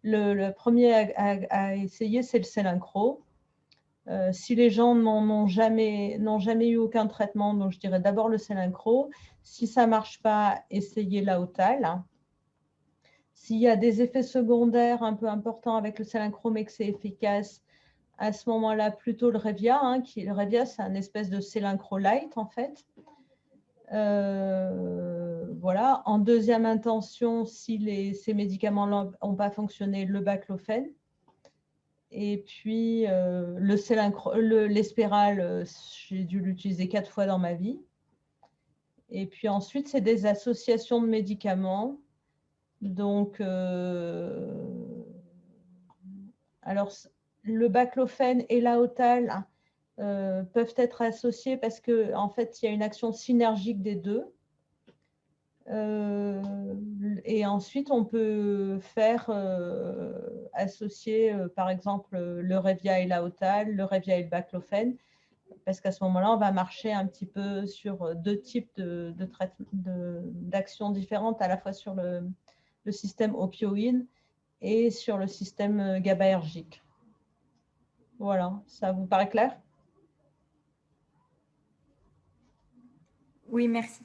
le premier à essayer, c'est le Sélincro. Si les gens n'ont jamais eu aucun traitement, donc je dirais d'abord le Sélincro. Si ça ne marche pas, essayez l'Aotal. S'il y a des effets secondaires un peu importants avec le Sélincro, mais que c'est efficace, à ce moment-là, plutôt le Revia. Le Revia, c'est un espèce de Sélincro light, en fait. Voilà. En deuxième intention, si ces médicaments n'ont pas fonctionné, le baclofène. Et puis, l'espéral, j'ai dû l'utiliser 4 fois dans ma vie. Et puis ensuite, c'est des associations de médicaments. Donc, alors, le baclofène et l'Aotal peuvent être associés parce qu'en en fait, il y a une action synergique des deux. Et ensuite, on peut faire associer, par exemple, le Revia et l'Aotal, le Revia et le baclofène, parce qu'à ce moment-là, on va marcher un petit peu sur deux types d'actions différentes, à la fois sur le système opioïde et sur le système GABAergique. Voilà, ça vous paraît clair? Oui, merci.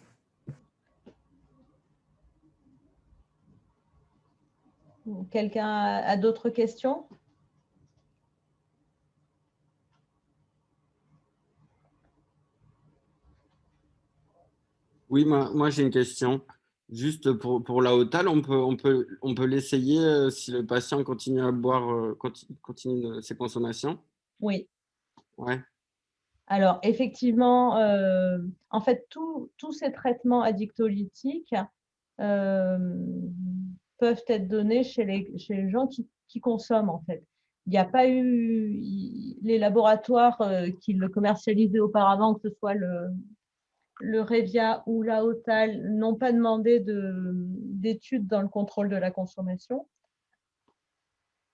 Quelqu'un a d'autres questions? Oui, moi j'ai une question. Juste pour la Hotal, on peut l'essayer si le patient continue à boire, continue ses consommations? Oui. Ouais, Alors, effectivement, en fait, tous ces traitements addictolytiques euh, peuvent être donnés chez les gens qui consomment, en fait. Il n'y a pas eu les laboratoires qui le commercialisaient auparavant, que ce soit le Revia ou la Hotal, n'ont pas demandé d'études dans le contrôle de la consommation.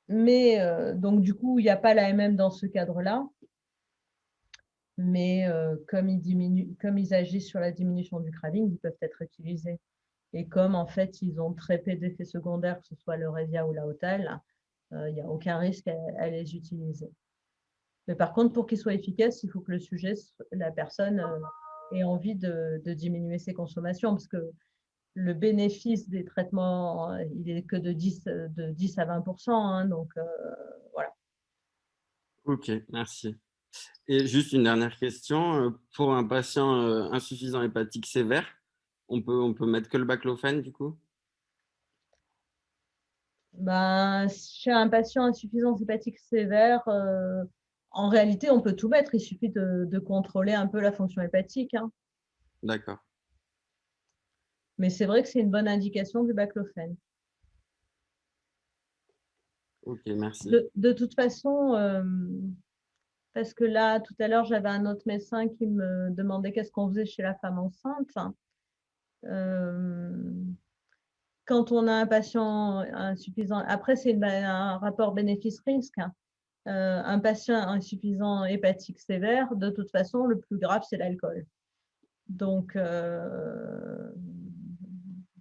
Mais donc, du coup, il n'y a pas l'AMM dans ce cadre-là. Mais comme ils agissent sur la diminution du craving, ils peuvent être utilisés. Et comme en fait, ils ont très peu d'effets secondaires, que ce soit le Revia ou la Hotal, il n'y a aucun risque à les utiliser. Mais par contre, pour qu'ils soient efficaces, il faut que la personne, ait envie de diminuer ses consommations, parce que le bénéfice des traitements, il est que de 10 à 20%. Donc, voilà. ok, merci. Et juste une dernière question. Pour un patient insuffisant hépatique sévère, on peut mettre que le baclofène du coup? Ben, chez un patient insuffisance hépatique sévère, en réalité, on peut tout mettre. Il suffit de contrôler un peu la fonction hépatique. D'accord. Mais c'est vrai que c'est une bonne indication du baclofène. Ok, merci. De toute façon, parce que là, tout à l'heure, j'avais un autre médecin qui me demandait qu'est-ce qu'on faisait chez la femme enceinte. Euh, Quand on a un patient insuffisant, après, c'est un rapport bénéfice-risque. Un patient insuffisant hépatique sévère, de toute façon, le plus grave, c'est l'alcool. Donc,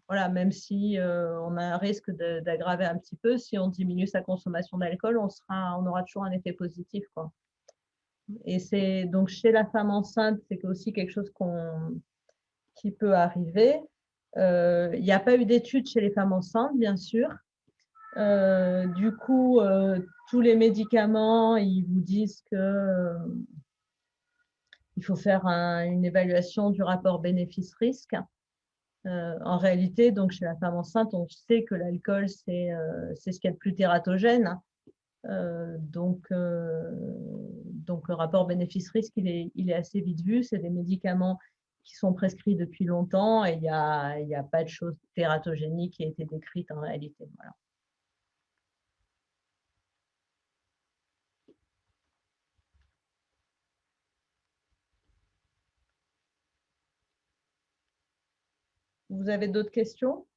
voilà, même si on a un risque d'aggraver un petit peu, si on diminue sa consommation d'alcool, on aura toujours un effet positif, quoi. Et c'est donc chez la femme enceinte, c'est aussi quelque chose qui peut arriver. Il n'y a pas eu d'études chez les femmes enceintes, bien sûr. Du coup, tous les médicaments, ils vous disent que il faut faire une évaluation du rapport bénéfice-risque. En réalité, donc chez la femme enceinte, on sait que l'alcool, c'est ce qu'il y a de plus tératogène. Donc, le rapport bénéfice-risque, il est assez vite vu. C'est des médicaments qui sont prescrits depuis longtemps et il n'y a pas de chose tératogénique qui a été décrite en réalité. Voilà. Vous avez d'autres questions?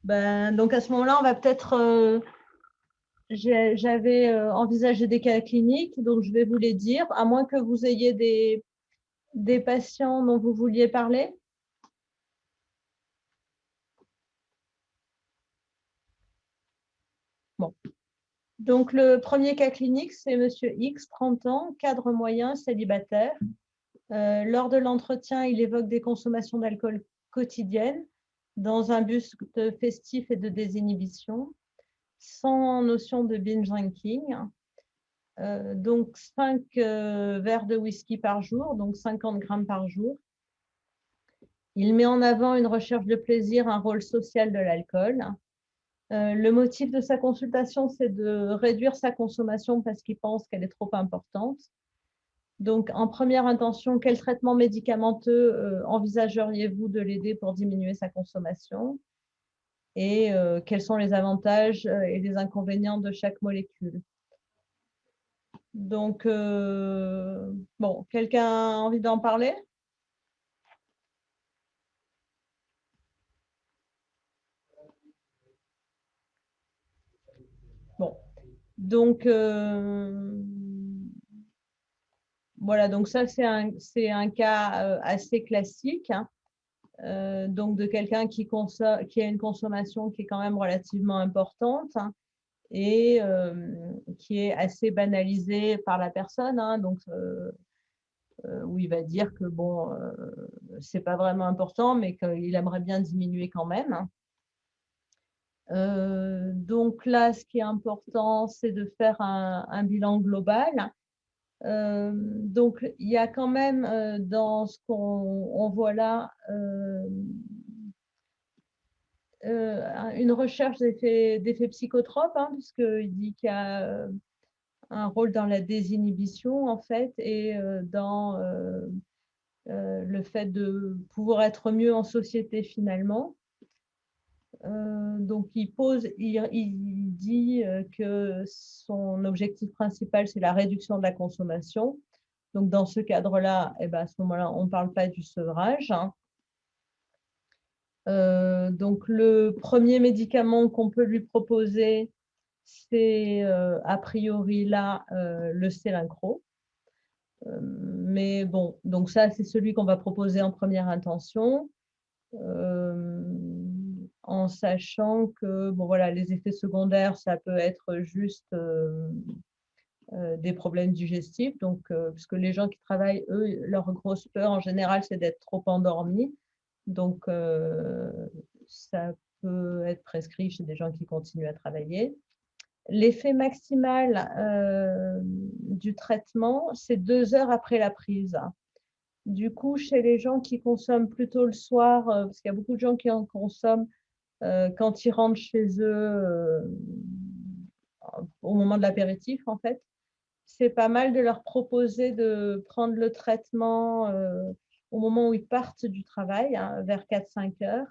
Donc à ce moment-là, on va peut-être j'avais envisagé des cas cliniques, donc je vais vous les dire, à moins que vous ayez des patients dont vous vouliez parler. Bon. Donc, le premier cas clinique, c'est Monsieur X, 30 ans, cadre moyen, célibataire. Lors de l'entretien, il évoque des consommations d'alcool quotidiennes dans un but festif et de désinhibition, sans notion de binge drinking. Donc, 5 verres de whisky par jour, donc 50 grammes par jour. Il met en avant une recherche de plaisir, un rôle social de l'alcool. Le motif de sa consultation, c'est de réduire sa consommation parce qu'il pense qu'elle est trop importante. Donc, en première intention, quel traitement médicamenteux envisageriez-vous de l'aider pour diminuer sa consommation? Et quels sont les avantages et les inconvénients de chaque molécule? Donc, bon, quelqu'un a envie d'en parler? Bon, donc voilà, donc ça c'est un cas assez classique, hein. Donc de quelqu'un qui a une consommation qui est quand même relativement importante, hein, et qui est assez banalisée par la personne, hein, donc où il va dire que bon, c'est pas vraiment important, mais qu'il aimerait bien diminuer quand même, hein. Donc là, ce qui est important, c'est de faire un bilan global. Donc, il y a quand même dans ce qu'on voit là une recherche d'effets psychotropes, hein, puisqu'il dit qu'il y a un rôle dans la désinhibition, en fait, et dans le fait de pouvoir être mieux en société, finalement. Donc, il dit que son objectif principal, c'est la réduction de la consommation. Donc, dans ce cadre-là, eh ben, à ce moment-là, on ne parle pas du sevrage, hein. Donc, le premier médicament qu'on peut lui proposer, c'est a priori là le Célincro. Mais bon, donc ça, c'est celui qu'on va proposer en première intention. En sachant que bon, voilà, les effets secondaires, ça peut être juste des problèmes digestifs. Donc, parce que les gens qui travaillent, eux, leur grosse peur en général, c'est d'être trop endormis. Donc, ça peut être prescrit chez des gens qui continuent à travailler. L'effet maximal du traitement, c'est 2 heures après la prise. Du coup, chez les gens qui consomment plutôt le soir, parce qu'il y a beaucoup de gens qui en consomment quand ils rentrent chez eux au moment de l'apéritif, en fait, c'est pas mal de leur proposer de prendre le traitement au moment où ils partent du travail, hein, vers 4-5 heures.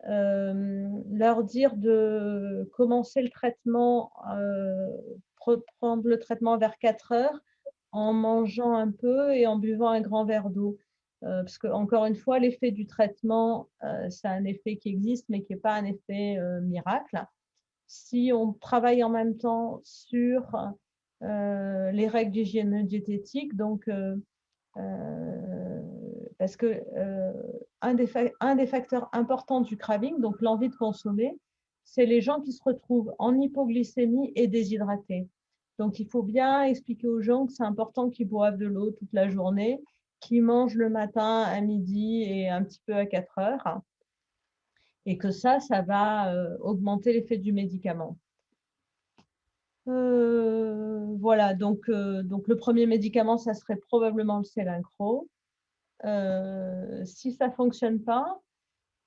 Leur dire de commencer le traitement, prendre le traitement vers 4 heures en mangeant un peu et en buvant un grand verre d'eau. parce que, encore une fois, l'effet du traitement, c'est un effet qui existe, mais qui n'est pas un effet miracle. Si on travaille en même temps sur les règles d'hygiène diététique, donc parce que un des facteurs importants du craving, donc l'envie de consommer, c'est les gens qui se retrouvent en hypoglycémie et déshydratés. Donc, il faut bien expliquer aux gens que c'est important qu'ils boivent de l'eau toute la journée, qu'ils mangent le matin, à midi et un petit peu à 4 heures, et que ça va augmenter l'effet du médicament. Voilà, donc le premier médicament, ça serait probablement le Selincro. Si ça ne fonctionne pas,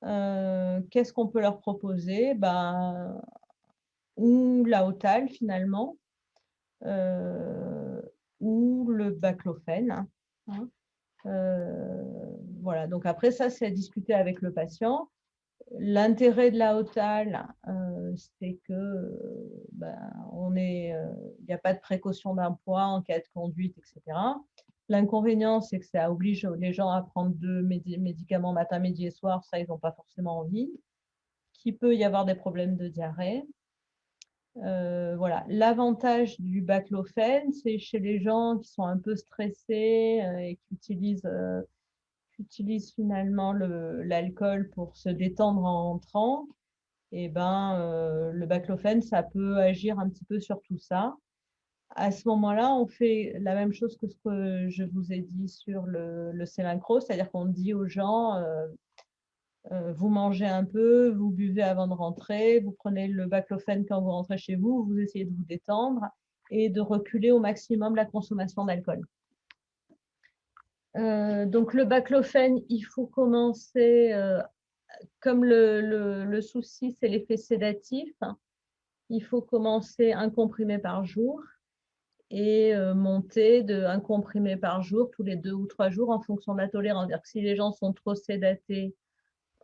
qu'est-ce qu'on peut leur proposer? Ou la Otal finalement, ou le baclofène. Hein. Voilà, donc après ça, c'est à discuter avec le patient. L'intérêt de la Otal, c'est que il n'y a pas de précaution d'un poids en cas de conduite, etc. L'inconvénient, c'est que ça oblige les gens à prendre 2 médicaments matin, midi et soir. Ça, ils n'ont pas forcément envie. Qu'il peut y avoir des problèmes de diarrhée. Voilà. L'avantage du baclofène, c'est chez les gens qui sont un peu stressés et qui utilisent finalement l'alcool pour se détendre en rentrant. Et le baclofène, ça peut agir un petit peu sur tout ça. À ce moment-là, on fait la même chose que ce que je vous ai dit sur le Selincro, c'est-à-dire qu'on dit aux gens, vous mangez un peu, vous buvez avant de rentrer, vous prenez le baclofène quand vous rentrez chez vous, vous essayez de vous détendre et de reculer au maximum la consommation d'alcool. Donc le baclofène, il faut commencer, comme le souci, c'est l'effet sédatif, il faut commencer un comprimé par jour et monter de un comprimé par jour tous les 2 ou 3 jours en fonction de la tolérance. C'est-à-dire que si les gens sont trop sédatés,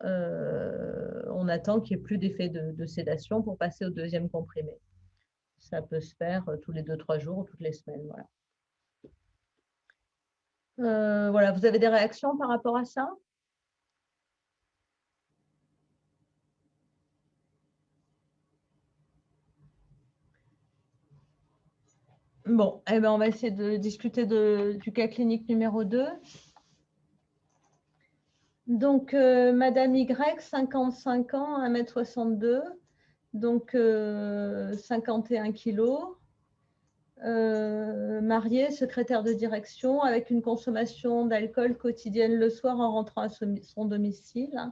on attend qu'il n'y ait plus d'effet de sédation pour passer au 2e comprimé. Ça peut se faire tous les 2-3 jours ou toutes les semaines. Voilà. Voilà, vous avez des réactions par rapport à ça? Bon, eh ben, on va essayer de discuter du cas clinique numéro 2. Donc, Madame Y, 55 ans, 1m62, donc 51 kilos, mariée, secrétaire de direction, avec une consommation d'alcool quotidienne le soir en rentrant à son domicile,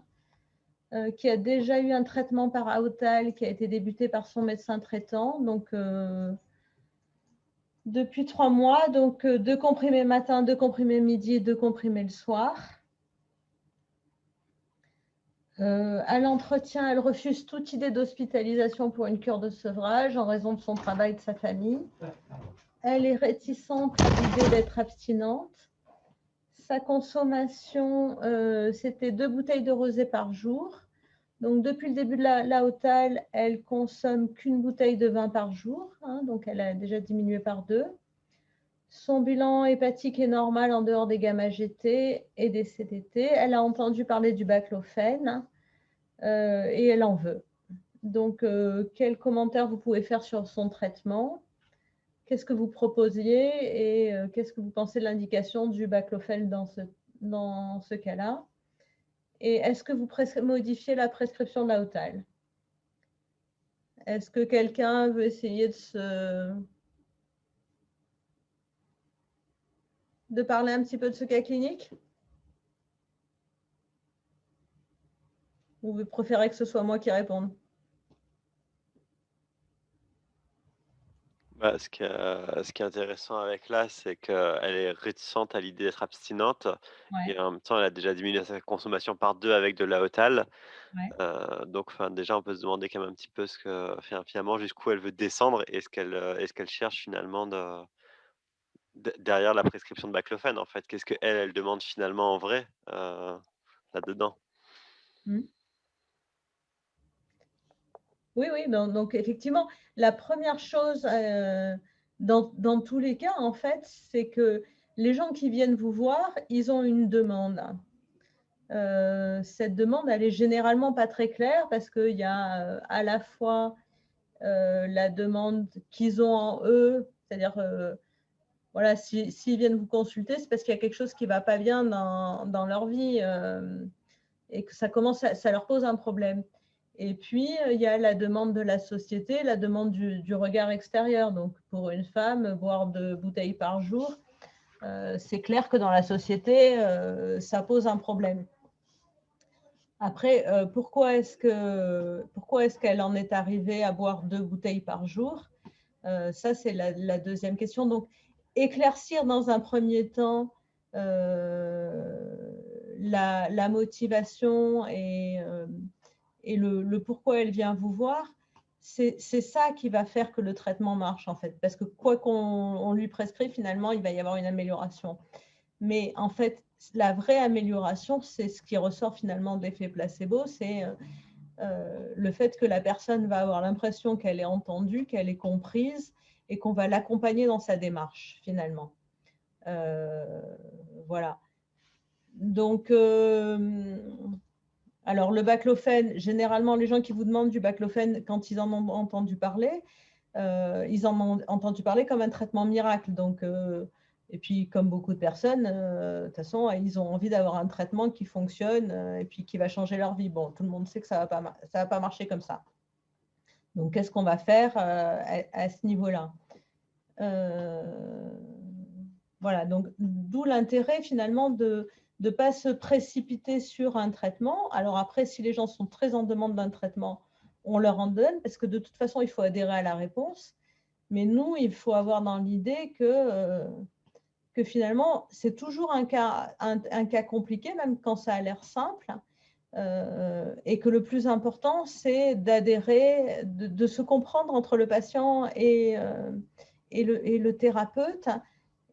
qui a déjà eu un traitement par Aotal qui a été débuté par son médecin traitant, donc depuis 3 mois, donc 2 comprimés matin, 2 comprimés midi et 2 comprimés le soir. À l'entretien, elle refuse toute idée d'hospitalisation pour une cure de sevrage en raison de son travail et de sa famille. Elle est réticente à l'idée d'être abstinente. Sa consommation, c'était 2 bouteilles de rosé par jour. Donc, depuis le début de la Otal, elle consomme qu'une bouteille de vin par jour. Hein, donc, elle a déjà diminué par 2. Son bilan hépatique est normal en dehors des gamma-GT et des CTT. Elle a entendu parler du baclofène. Et elle en veut. Donc, quels commentaires vous pouvez faire sur son traitement? Qu'est-ce que vous proposiez et qu'est-ce que vous pensez de l'indication du baclofène dans ce cas-là? Et est-ce que vous modifiez la prescription de la Otal? Est-ce que quelqu'un veut essayer de parler un petit peu de ce cas clinique? Ou vous préférez que ce soit moi qui réponde? Ce qui est intéressant avec là, c'est qu'elle est réticente à l'idée d'être abstinente et Ouais, en même temps, elle a déjà diminué sa consommation par 2 avec de la Otal. ouais. Donc déjà, on peut se demander quand même un petit peu finalement jusqu'où elle veut descendre et est-ce qu'elle cherche finalement derrière la prescription de baclofène, en fait? Qu'est-ce qu'elle demande finalement en vrai, là-dedans? Hmm. Oui, oui, donc effectivement, la première chose dans tous les cas, en fait, c'est que les gens qui viennent vous voir, ils ont une demande. Cette demande, elle est généralement pas très claire parce qu'il y a à la fois la demande qu'ils ont en eux, c'est-à-dire voilà, s'ils viennent vous consulter, c'est parce qu'il y a quelque chose qui ne va pas bien dans leur vie et que ça leur pose un problème. Et puis, il y a la demande de la société, la demande du regard extérieur. Donc, pour une femme, boire 2 bouteilles par jour, c'est clair que dans la société, ça pose un problème. Après, pourquoi est-ce qu'elle en est arrivée à boire 2 bouteilles par jour? Ça, c'est la deuxième question. Donc, éclaircir dans un premier temps la motivation et le pourquoi elle vient vous voir, c'est ça qui va faire que le traitement marche, en fait. Parce que quoi qu'on lui prescrit, finalement, il va y avoir une amélioration. Mais en fait, la vraie amélioration, c'est ce qui ressort finalement de l'effet placebo, c'est le fait que la personne va avoir l'impression qu'elle est entendue, qu'elle est comprise et qu'on va l'accompagner dans sa démarche finalement. Voilà. Donc, alors le baclofène, généralement les gens qui vous demandent du baclofène, quand ils en ont entendu parler, ils en ont entendu parler comme un traitement miracle. Donc, et puis, comme beaucoup de personnes, de toute façon, ils ont envie d'avoir un traitement qui fonctionne et puis qui va changer leur vie. Bon, tout le monde sait que ça va pas marcher comme ça. Donc, qu'est-ce qu'on va faire à ce niveau-là? Voilà, donc d'où l'intérêt finalement de ne pas se précipiter sur un traitement. Alors après, si les gens sont très en demande d'un traitement, on leur en donne parce que de toute façon, il faut adhérer à la réponse. Mais nous, il faut avoir dans l'idée que finalement, c'est toujours un cas compliqué, même quand ça a l'air simple, et que le plus important, c'est d'adhérer, de se comprendre entre le patient et le thérapeute.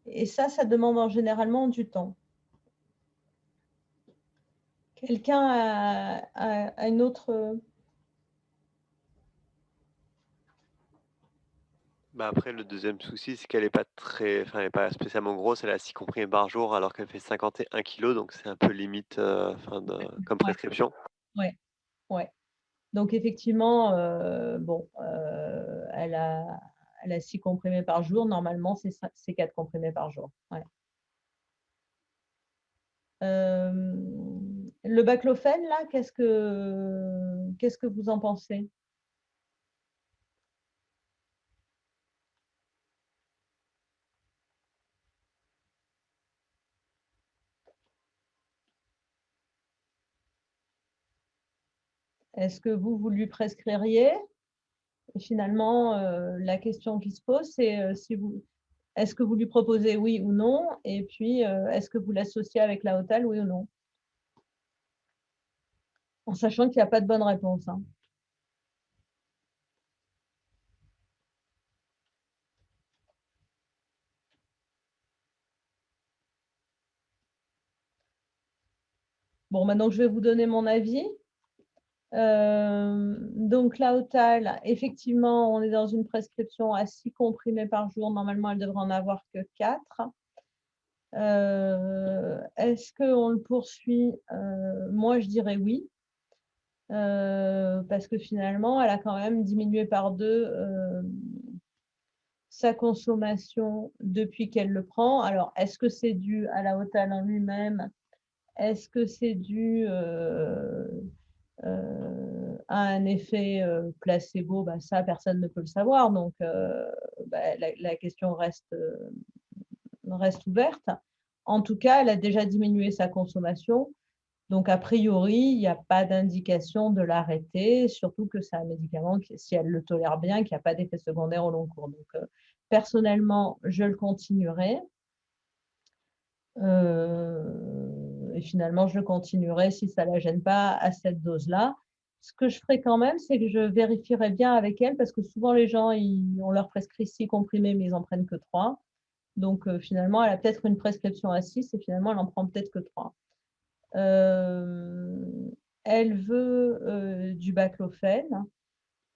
Et ça demande généralement du temps. Quelqu'un a une autre... Bah après, le deuxième souci, c'est qu'elle n'est pas elle est pas spécialement grosse. Elle a 6 comprimés par jour alors qu'elle fait 51 kilos, donc c'est un peu limite comme Ouais, prescription. ouais, ouais. Donc effectivement, elle a 6 comprimés par jour. Normalement, c'est 4 comprimés par jour. Ouais. Le baclofène, là, qu'est-ce que vous en pensez? Est-ce que vous lui prescririez? Et finalement, la question qui se pose, c'est est-ce que vous lui proposez oui ou non? Et puis, est-ce que vous l'associez avec la Hotal, oui ou non? En sachant qu'il n'y a pas de bonne réponse, hein. Bon, maintenant, je vais vous donner mon avis. Donc, la Hotal, effectivement, on est dans une prescription à 6 comprimés par jour. Normalement, elle devrait en avoir que 4. Est-ce qu'on le poursuit? Moi, je dirais oui. Parce que finalement, elle a quand même diminué par 2 sa consommation depuis qu'elle le prend. Alors, est-ce que c'est dû à la Hotal en lui-même? Est-ce que c'est dû à un effet placebo? Ça, personne ne peut le savoir. Donc, la question reste ouverte. En tout cas, elle a déjà diminué sa consommation. Donc, a priori, il n'y a pas d'indication de l'arrêter, surtout que c'est un médicament qui, si elle le tolère bien, qui n'a pas d'effet secondaire au long cours. Donc, personnellement, je le continuerai. Et finalement, je le continuerai si ça ne la gêne pas à cette dose-là. Ce que je ferai quand même, c'est que je vérifierai bien avec elle, parce que souvent, les gens, on leur prescrit 6 comprimés, mais ils n'en prennent que 3. Donc, finalement, elle a peut-être une prescription à 6 et finalement, elle n'en prend peut-être que 3. Elle veut du baclofène.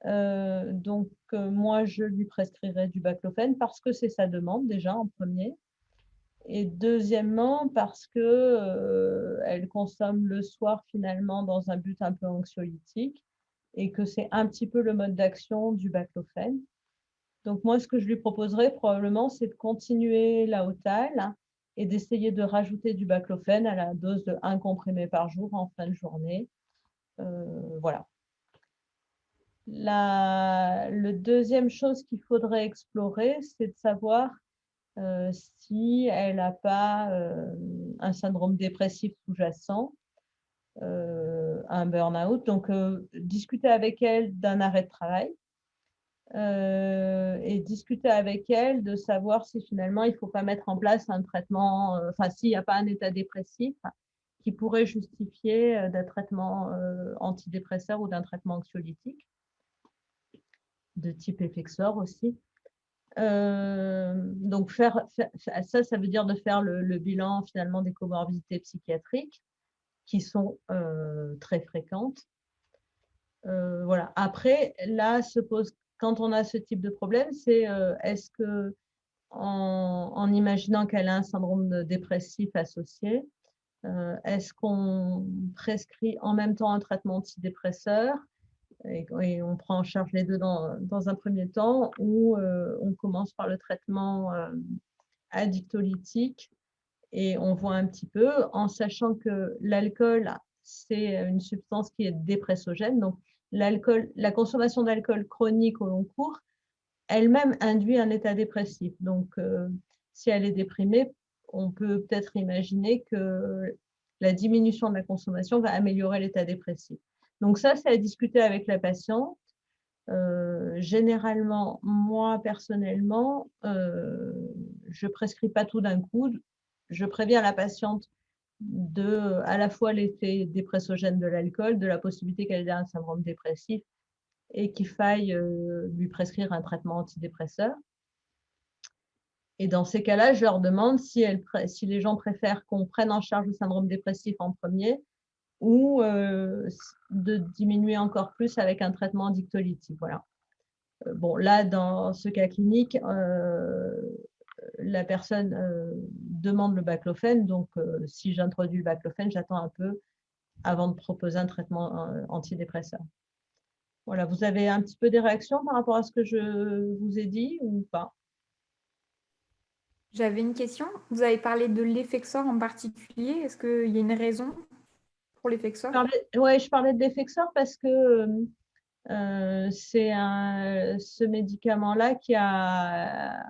Donc, moi, je lui prescrirai du baclofène parce que c'est sa demande déjà en premier. Et deuxièmement, parce que elle consomme le soir finalement dans un but un peu anxiolytique et que c'est un petit peu le mode d'action du baclofène. Donc moi, ce que je lui proposerais probablement, c'est de continuer la Otal et d'essayer de rajouter du baclofène à la dose de 1 comprimé par jour en fin de journée. Voilà. Le deuxième chose qu'il faudrait explorer, c'est de savoir si elle n'a pas un syndrome dépressif sous-jacent, un burn-out. Donc, discuter avec elle d'un arrêt de travail et discuter avec elle de savoir si finalement il ne faut pas mettre en place un traitement, enfin, s'il n'y a pas un état dépressif qui pourrait justifier d'un traitement antidépresseur ou d'un traitement anxiolytique de type Effexor aussi. Donc, ça veut dire de faire le bilan finalement des comorbidités psychiatriques qui sont très fréquentes. Voilà. Après, là, quand on a ce type de problème, c'est est-ce que, en imaginant qu'elle a un syndrome dépressif associé, est-ce qu'on prescrit en même temps un traitement antidépresseur et on prend en charge les deux dans un premier temps, ou on commence par le traitement addictolytique et on voit un petit peu, en sachant que l'alcool, c'est une substance qui est dépressogène. Donc, la consommation d'alcool chronique au long cours, elle-même induit un état dépressif. Donc, si elle est déprimée, on peut peut-être imaginer que la diminution de la consommation va améliorer l'état dépressif. Donc ça, c'est à discuter avec la patiente. Généralement, moi, personnellement, je ne prescris pas tout d'un coup. Je préviens la patiente à la fois l'effet dépressogène de l'alcool, de la possibilité qu'elle ait un syndrome dépressif et qu'il faille lui prescrire un traitement antidépresseur. Et dans ces cas-là, je leur demande si les gens préfèrent qu'on prenne en charge le syndrome dépressif en premier ou de diminuer encore plus avec un traitement addictolytique. Voilà. Bon, là, dans ce cas clinique, la personne demande le baclofène. Donc, si j'introduis le baclofène, j'attends un peu avant de proposer un traitement antidépresseur. Voilà, vous avez un petit peu des réactions par rapport à ce que je vous ai dit ou pas? J'avais une question. Vous avez parlé de l'Effexor en particulier. Est-ce qu'il y a une raison pour l'Effexor? Oui, je parlais de l'Effexor parce que c'est ce médicament-là qui a,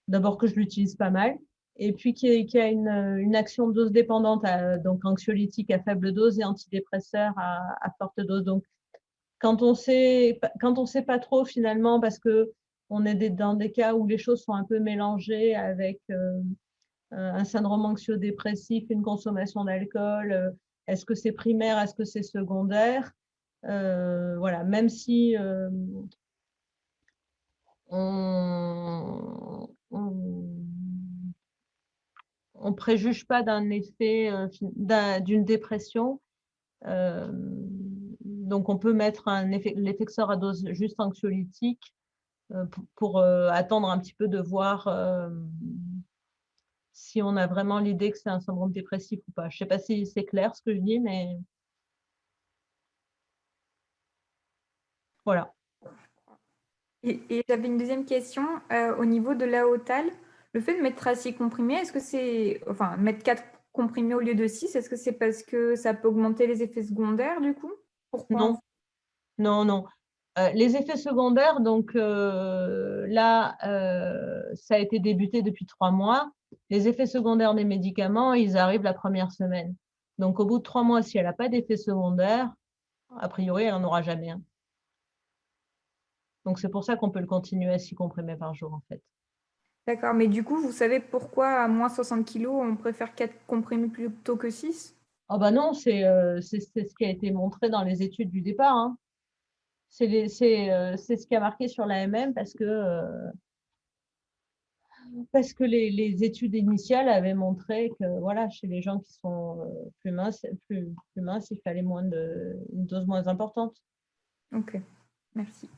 d'abord que je l'utilise pas mal, et puis qui a une action dose dépendante, donc anxiolytique à faible dose et antidépresseur à forte dose. Donc, quand on sait pas trop finalement, parce que on est dans des cas où les choses sont un peu mélangées avec un syndrome anxio-dépressif, une consommation d'alcool, est-ce que c'est primaire, est-ce que c'est secondaire? Voilà, même si on préjuge pas d'un effet d'une dépression, donc on peut mettre l'Effexor à dose juste anxiolytique pour attendre un petit peu de voir si on a vraiment l'idée que c'est un syndrome dépressif ou pas. Je ne sais pas si c'est clair ce que je dis, mais voilà. Et j'avais une deuxième question au niveau de l'Aotal. Le fait de mettre à 6 comprimés, est-ce que c'est, enfin, mettre 4 comprimés au lieu de 6, est-ce que c'est parce que ça peut augmenter les effets secondaires du coup? Pourquoi? Non, non, non. Les effets secondaires, donc là, ça a été débuté depuis 3 mois. Les effets secondaires des médicaments, ils arrivent la première semaine. Donc, au bout de 3 mois, si elle n'a pas d'effet secondaire, a priori, elle n'en aura jamais un. Donc, c'est pour ça qu'on peut le continuer à 6 comprimés par jour, en fait. D'accord, mais du coup, vous savez pourquoi à moins 60 kg, on préfère 4 comprimés plutôt que 6? Oh bah non, c'est ce qui a été montré dans les études du départ, hein. C'est ce qui a marqué sur l'AMM parce que les études initiales avaient montré que voilà, chez les gens qui sont plus minces, il fallait une dose moins importante. Ok, merci.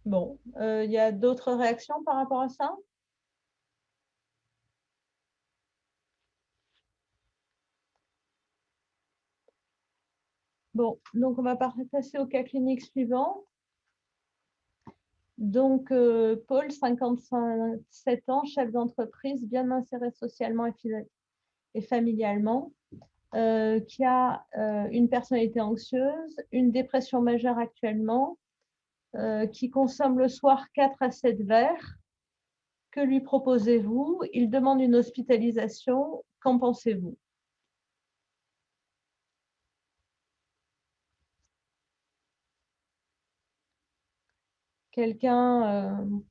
Bon, il y a d'autres réactions par rapport à ça? Bon, donc on va passer au cas clinique suivant. Donc, Paul, 57 ans, chef d'entreprise, bien inséré socialement et familialement, qui a une personnalité anxieuse, une dépression majeure actuellement, qui consomme le soir 4 à 7 verres. Que lui proposez-vous? Il demande une hospitalisation. Qu'en pensez-vous? Quelqu'un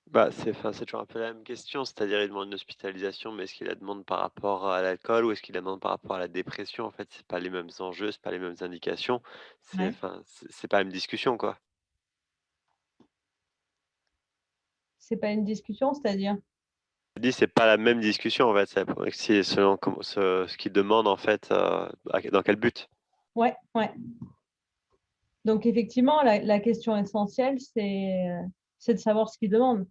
Bah, c'est toujours un peu la même question, c'est-à-dire il demande une hospitalisation, mais est-ce qu'il la demande par rapport à l'alcool ou est-ce qu'il la demande par rapport à la dépression? En fait, c'est pas les mêmes enjeux, c'est pas les mêmes indications. C'est ouais, enfin, c'est pas la même discussion, quoi. c'est pas une discussion, c'est-à-dire? Je dis, c'est pas la même discussion, en fait. C'est selon ce qu'il demande, en fait, dans quel but. Ouais, ouais. Donc, effectivement, la question essentielle, c'est de savoir ce qu'il demande.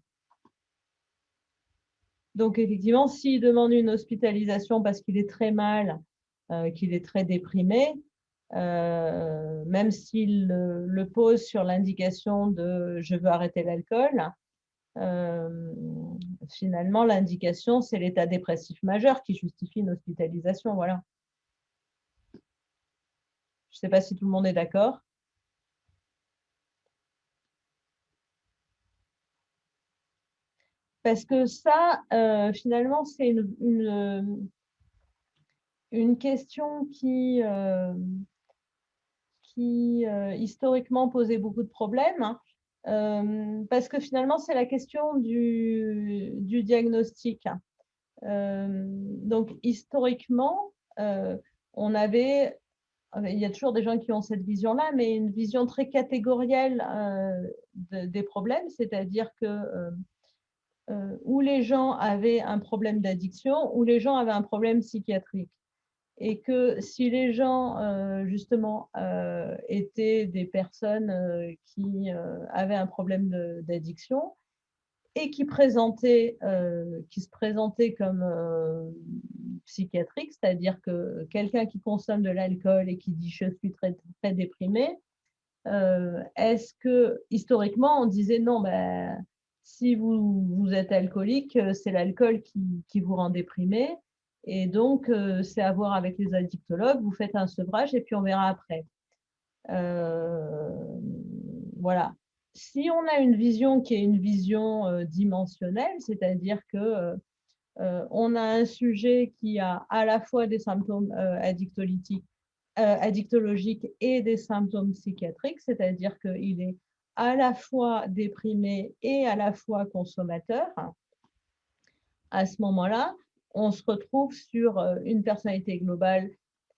Donc, effectivement, s'il demande une hospitalisation parce qu'il est très mal, qu'il est très déprimé, même s'il le pose sur l'indication de je veux arrêter l'alcool, finalement, l'indication, c'est l'état dépressif majeur qui justifie une hospitalisation. Voilà. Je ne sais pas si tout le monde est d'accord. Parce que ça, finalement, c'est une question qui historiquement posait beaucoup de problèmes, hein, parce que finalement, c'est la question du diagnostic. Donc, historiquement, on avait, il y a toujours des gens qui ont cette vision-là, mais une vision très catégorielle des problèmes, c'est-à-dire que où les gens avaient un problème d'addiction, où les gens avaient un problème psychiatrique. Et que si les gens, justement, étaient des personnes qui avaient un problème d'addiction et qui se présentaient comme psychiatriques, c'est-à-dire que quelqu'un qui consomme de l'alcool et qui dit je suis très, très déprimé, est-ce que historiquement on disait non, ben, si vous êtes alcoolique, c'est l'alcool qui vous rend déprimé et donc c'est à voir avec les addictologues, vous faites un sevrage et puis on verra après. Voilà. Si on a une vision qui est une vision dimensionnelle, c'est-à-dire que on a un sujet qui a à la fois des symptômes addictologiques et des symptômes psychiatriques, c'est-à-dire qu'il est à la fois déprimé et à la fois consommateur. À ce moment-là, on se retrouve sur une personnalité globale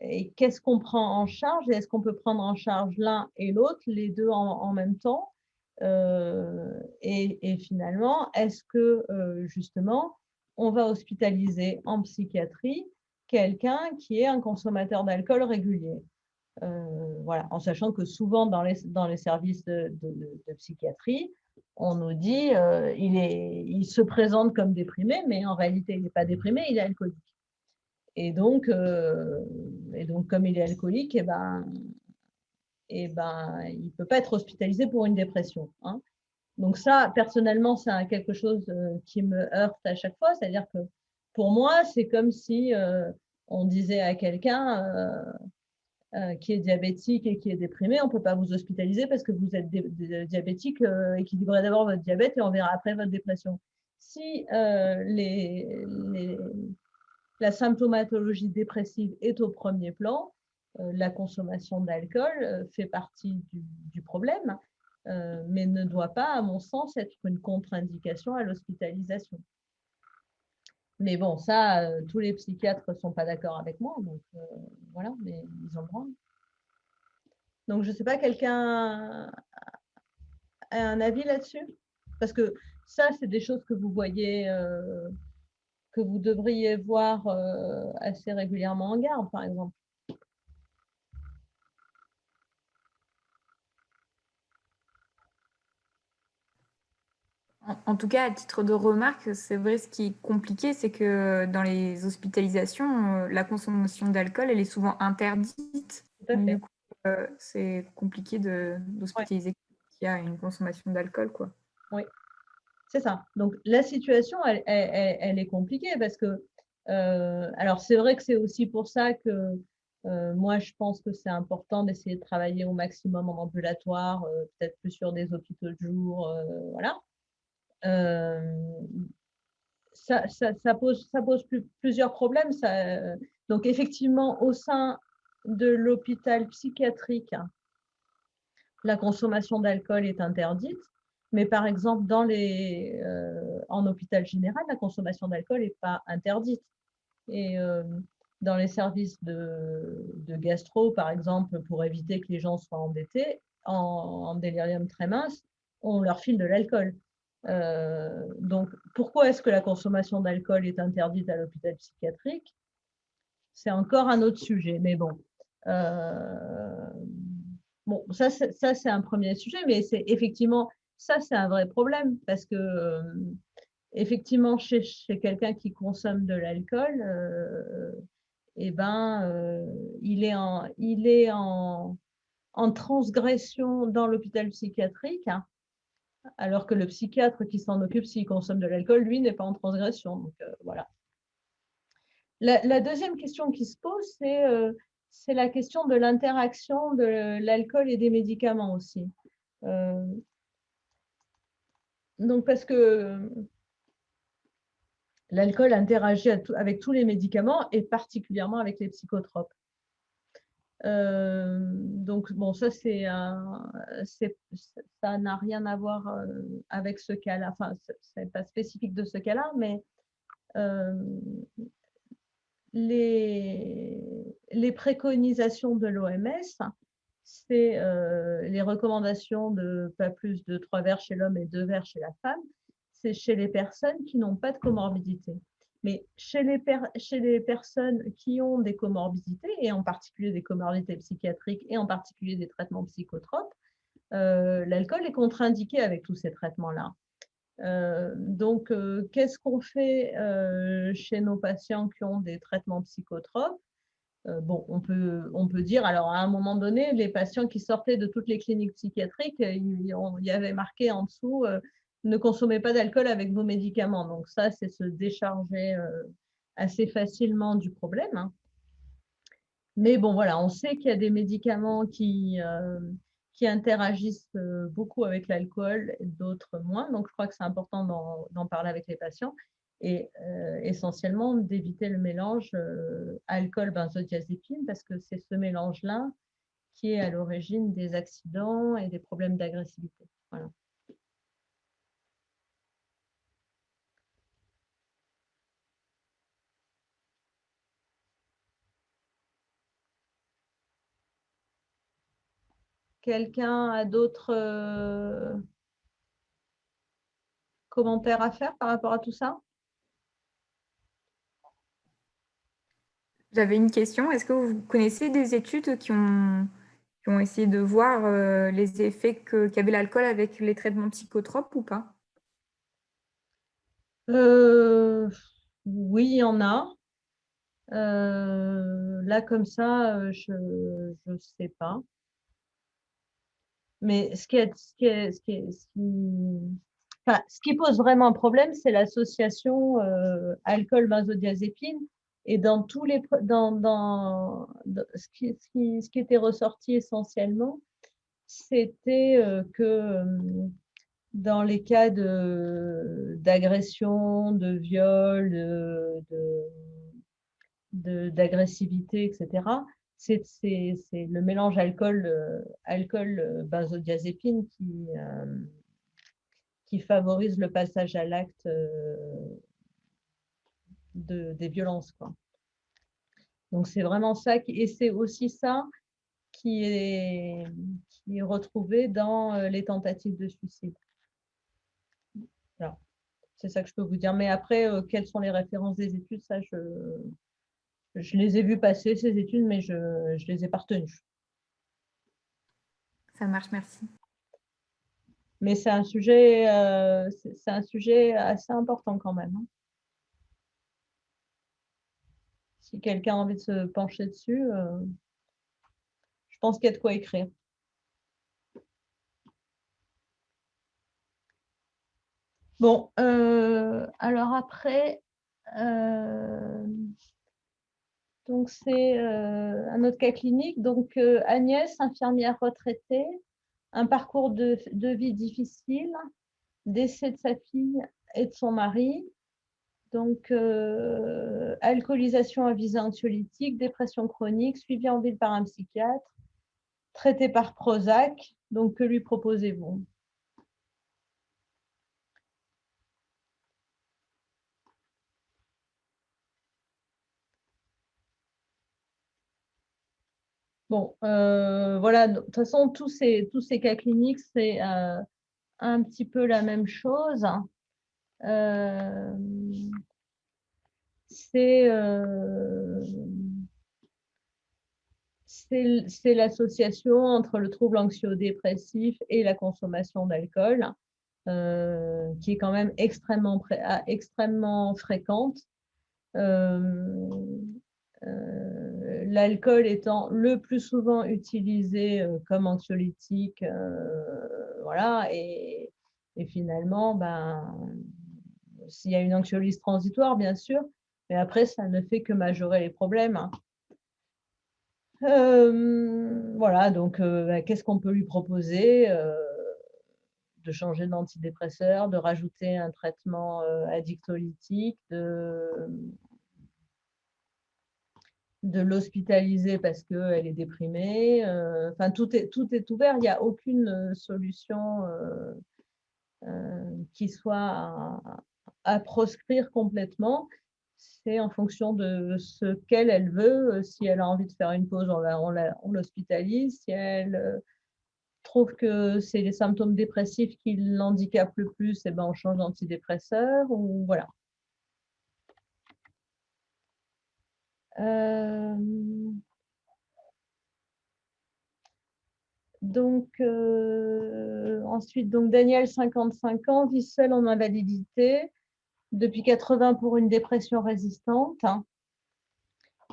et qu'est-ce qu'on prend en charge et est-ce qu'on peut prendre en charge l'un et l'autre, les deux en même temps et finalement, est-ce que justement, on va hospitaliser en psychiatrie quelqu'un qui est un consommateur d'alcool régulier? Voilà, en sachant que souvent dans les services de psychiatrie, on nous dit il se présente comme déprimé, mais en réalité, il n'est pas déprimé, il est alcoolique. Et donc, comme il est alcoolique, il ne peut pas être hospitalisé pour une dépression, hein. Donc ça, personnellement, c'est quelque chose qui me heurte à chaque fois. C'est-à-dire que pour moi, c'est comme si on disait à quelqu'un qui est diabétique et qui est déprimé, on ne peut pas vous hospitaliser parce que vous êtes diabétique, équilibrez d'abord votre diabète et on verra après votre dépression. Si la symptomatologie dépressive est au premier plan, la consommation d'alcool fait partie du problème, mais ne doit pas, à mon sens, être une contre-indication à l'hospitalisation. Mais bon, ça, tous les psychiatres ne sont pas d'accord avec moi, donc voilà, mais ils ont le droit. Donc, je ne sais pas, quelqu'un a un avis là-dessus? Parce que ça, c'est des choses que vous voyez, que vous devriez voir assez régulièrement en garde, par exemple. En tout cas, à titre de remarque, c'est vrai, ce qui est compliqué, c'est que dans les hospitalisations, la consommation d'alcool, elle est souvent interdite. Tout à fait. Du coup, c'est compliqué d'hospitaliser quelqu'un qui a une consommation d'alcool, quoi. Oui, c'est ça. Donc, la situation, elle est compliquée parce que, alors c'est vrai que c'est aussi pour ça que moi, je pense que c'est important d'essayer de travailler au maximum en ambulatoire, peut-être plus sur des hôpitaux de jour, voilà. Ça pose plusieurs problèmes. Donc, effectivement, au sein de l'hôpital psychiatrique, la consommation d'alcool est interdite, mais par exemple, en hôpital général, la consommation d'alcool n'est pas interdite. Et dans les services de gastro, par exemple, pour éviter que les gens soient endettés, en délirium très mince, on leur file de l'alcool. Donc, pourquoi est-ce que la consommation d'alcool est interdite à l'hôpital psychiatrique? C'est encore un autre sujet, mais bon. Bon, ça c'est un premier sujet, mais c'est effectivement, ça c'est un vrai problème parce que effectivement, chez quelqu'un qui consomme de l'alcool, eh ben, il est en transgression dans l'hôpital psychiatrique, hein, alors que le psychiatre qui s'en occupe s'il consomme de l'alcool, lui, n'est pas en transgression. Donc, voilà. La deuxième question qui se pose, c'est la question de l'interaction de l'alcool et des médicaments aussi. Donc, parce que l'alcool interagit avec tous les médicaments et particulièrement avec les psychotropes. Donc, bon, ça n'a rien à voir avec ce cas-là. Enfin, ce n'est pas spécifique de ce cas-là, mais les préconisations de l'OMS, c'est les recommandations de pas plus de 3 verres chez l'homme et 2 verres chez la femme, c'est chez les personnes qui n'ont pas de comorbidité. Mais chez les personnes qui ont des comorbidités, et en particulier des comorbidités psychiatriques et en particulier des traitements psychotropes, l'alcool est contre-indiqué avec tous ces traitements-là. Donc, qu'est-ce qu'on fait chez nos patients qui ont des traitements psychotropes? Bon, on peut dire, alors à un moment donné, les patients qui sortaient de toutes les cliniques psychiatriques, il y avait marqué en dessous ne consommez pas d'alcool avec vos médicaments. Donc ça, c'est se décharger assez facilement du problème, hein. Mais bon, voilà, on sait qu'il y a des médicaments qui interagissent beaucoup avec l'alcool, d'autres moins. Donc, je crois que c'est important d'en parler avec les patients et essentiellement d'éviter le mélange alcool-benzodiazépine parce que c'est ce mélange-là qui est à l'origine des accidents et des problèmes d'agressivité. Voilà. Quelqu'un a d'autres commentaires à faire par rapport à tout ça? J'avais une question. Est-ce que vous connaissez des études qui ont essayé de voir les effets qu'avait l'alcool avec les traitements psychotropes ou pas? Oui, il y en a. Là, comme ça, je ne sais pas. Mais ce qui pose vraiment problème, c'est l'association alcool-benzodiazépine. Et dans tous les, ce qui était ressorti essentiellement, c'était que dans les cas d'agression, de viol, d'agressivité, etc., c'est le mélange alcool-benzodiazépine qui favorise le passage à l'acte des violences, quoi. Donc, c'est vraiment ça, et c'est aussi ça qui est retrouvé dans les tentatives de suicide. Voilà. C'est ça que je peux vous dire. Mais après, quelles sont les références des études, ça, je les ai vues passer, ces études, mais je ne les ai pas retenues. Ça marche, merci. Mais c'est un sujet assez important quand même, hein. Si quelqu'un a envie de se pencher dessus, je pense qu'il y a de quoi écrire. Bon, alors après, donc c'est un autre cas clinique. Donc Agnès, infirmière retraitée, un parcours de vie difficile, décès de sa fille et de son mari. Donc, alcoolisation à visée anxiolytique, dépression chronique, suivi en ville par un psychiatre, traité par Prozac. Donc, que lui proposez-vous? Bon, voilà, de toute façon, tous ces cas cliniques, c'est un petit peu la même chose. C'est l'association entre le trouble anxio-dépressif et la consommation d'alcool, qui est quand même extrêmement fréquente. L'alcool étant le plus souvent utilisé comme anxiolytique, voilà, et finalement, s'il y a une anxiolyse transitoire, bien sûr, mais après, ça ne fait que majorer les problèmes. Voilà, donc qu'est-ce qu'on peut lui proposer? De changer d'antidépresseur, de rajouter un traitement addictolytique, de l'hospitaliser parce qu'elle est déprimée. Enfin, tout est ouvert. Il n'y a aucune solution qui soit à proscrire complètement. C'est en fonction de ce qu'elle veut. Si elle a envie de faire une pause, on l'hospitalise. Si elle trouve que c'est les symptômes dépressifs qui l'handicapent le plus, et ben on change d'antidépresseur. Ou voilà. Donc, ensuite, donc Daniel, 55 ans, vit seul en invalidité, depuis 80 pour une dépression résistante.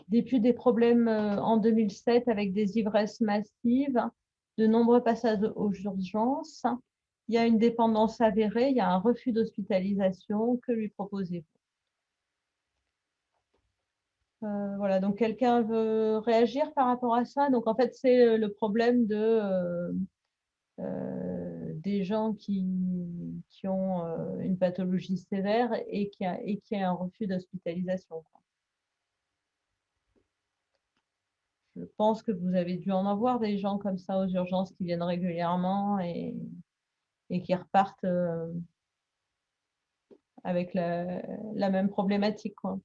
Début des problèmes en 2007 avec des ivresses massives, de nombreux passages aux urgences. Il y a une dépendance avérée, il y a un refus d'hospitalisation. Que lui proposez-vous? Voilà, donc quelqu'un veut réagir par rapport à ça. Donc en fait, c'est le problème des gens qui ont une pathologie sévère et qui a un refus d'hospitalisation. Je pense que vous avez dû en avoir des gens comme ça aux urgences qui viennent régulièrement et qui repartent avec la même problématique, quoi.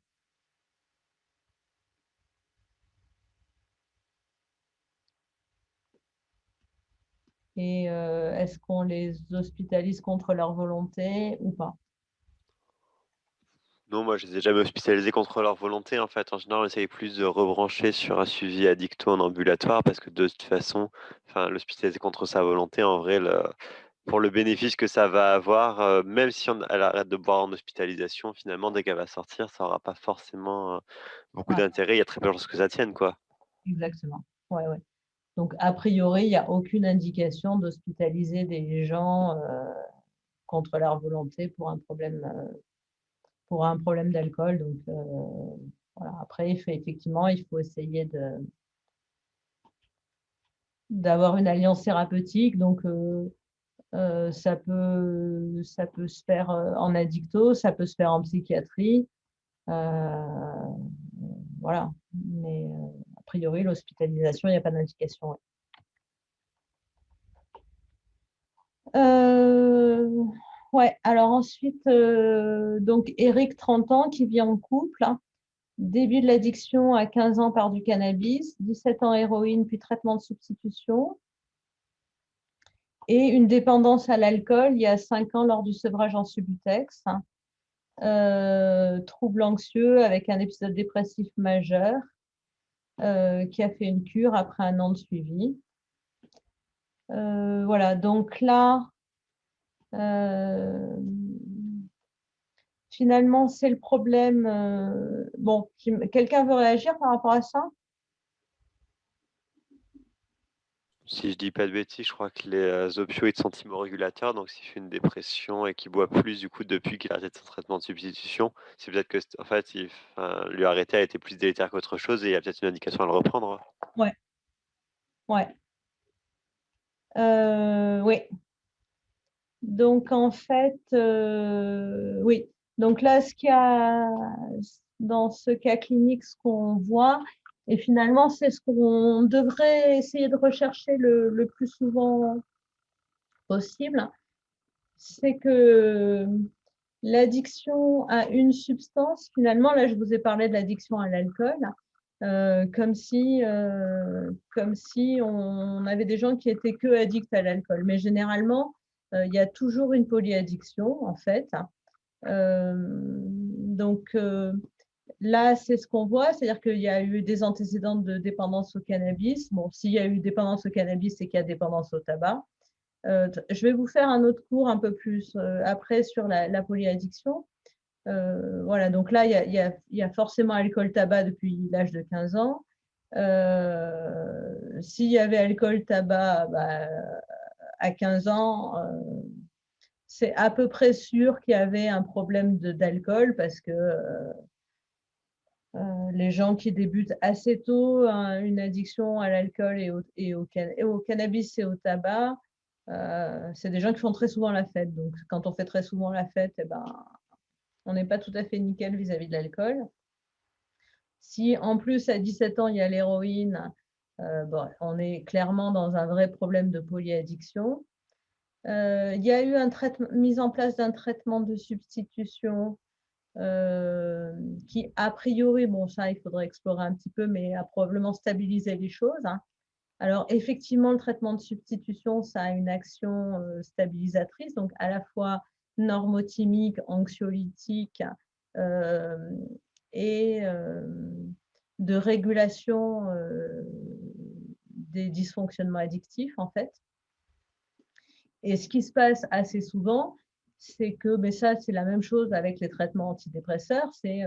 Et est-ce qu'on les hospitalise contre leur volonté ou pas? Non, moi, je les ai jamais hospitalisés contre leur volonté. En fait, en général, on essaye plus de rebrancher sur un suivi addicto en ambulatoire parce que de toute façon, enfin, l'hospitaliser contre sa volonté, en vrai, pour le bénéfice que ça va avoir, même si elle arrête de boire en hospitalisation, finalement, dès qu'elle va sortir, ça n'aura pas forcément beaucoup Ouais, d'intérêt. Il y a très peu de chances que ça tienne, quoi. exactement. Ouais, ouais. Donc, a priori, il n'y a aucune indication d'hospitaliser des gens contre leur volonté pour un problème d'alcool. Donc, voilà. Après, effectivement, il faut essayer d'avoir une alliance thérapeutique. Donc, ça peut se faire en addicto, ça peut se faire en psychiatrie. Voilà. Mais a priori, l'hospitalisation, il n'y a pas d'indication. Ouais. Ouais, alors ensuite, donc Eric, 30 ans, qui vit en couple. Début de l'addiction à 15 ans par du cannabis, 17 ans héroïne, puis traitement de substitution. Et une dépendance à l'alcool il y a 5 ans lors du sevrage en Subutex. Trouble anxieux avec un épisode dépressif majeur, qui a fait une cure après un an de suivi. Voilà, donc là, Finalement, c'est le problème. Bon, quelqu'un veut réagir par rapport à ça? Si je dis pas de bêtises, je crois que les opioïdes sont thymorégulateurs, donc s'il fait une dépression et qu'il boit plus du coup depuis qu'il a arrêté son traitement de substitution, c'est peut-être que en fait, lui arrêter a été plus délétère qu'autre chose et il y a peut-être une indication à le reprendre. Ouais. Ouais. Oui. Donc, en fait, oui. Donc là, ce qu'il y a dans ce cas clinique, ce qu'on voit, et finalement, c'est ce qu'on devrait essayer de rechercher le plus souvent possible, c'est que l'addiction à une substance, finalement, là, je vous ai parlé de l'addiction à l'alcool, comme si on avait des gens qui étaient que addicts à l'alcool. Mais généralement, il y a toujours une polyaddiction, en fait. Donc, là, c'est ce qu'on voit, c'est-à-dire qu'il y a eu des antécédents de dépendance au cannabis. Bon, s'il y a eu dépendance au cannabis, c'est qu'il y a dépendance au tabac. Je vais vous faire un autre cours un peu plus après sur la polyaddiction. Voilà, donc là, il y a forcément alcool-tabac depuis l'âge de 15 ans. S'il y avait alcool-tabac à 15 ans, c'est à peu près sûr qu'il y avait un problème d'alcool parce que les gens qui débutent assez tôt une addiction à l'alcool et au cannabis et au tabac, c'est des gens qui font très souvent la fête. Donc, quand on fait très souvent la fête, eh ben, on n'est pas tout à fait nickel vis-à-vis de l'alcool. Si en plus à 17 ans, il y a l'héroïne, bon, on est clairement dans un vrai problème de polyaddiction. Il y a eu mise en place d'un traitement de substitution qui, a priori, bon, ça, il faudrait explorer un petit peu, mais a probablement stabilisé les choses. Alors, effectivement, le traitement de substitution, ça a une action stabilisatrice, donc à la fois normothymique, anxiolytique et de régulation des dysfonctionnements addictifs, en fait. Et ce qui se passe assez souvent, c'est que, mais ça, c'est la même chose avec les traitements antidépresseurs, c'est,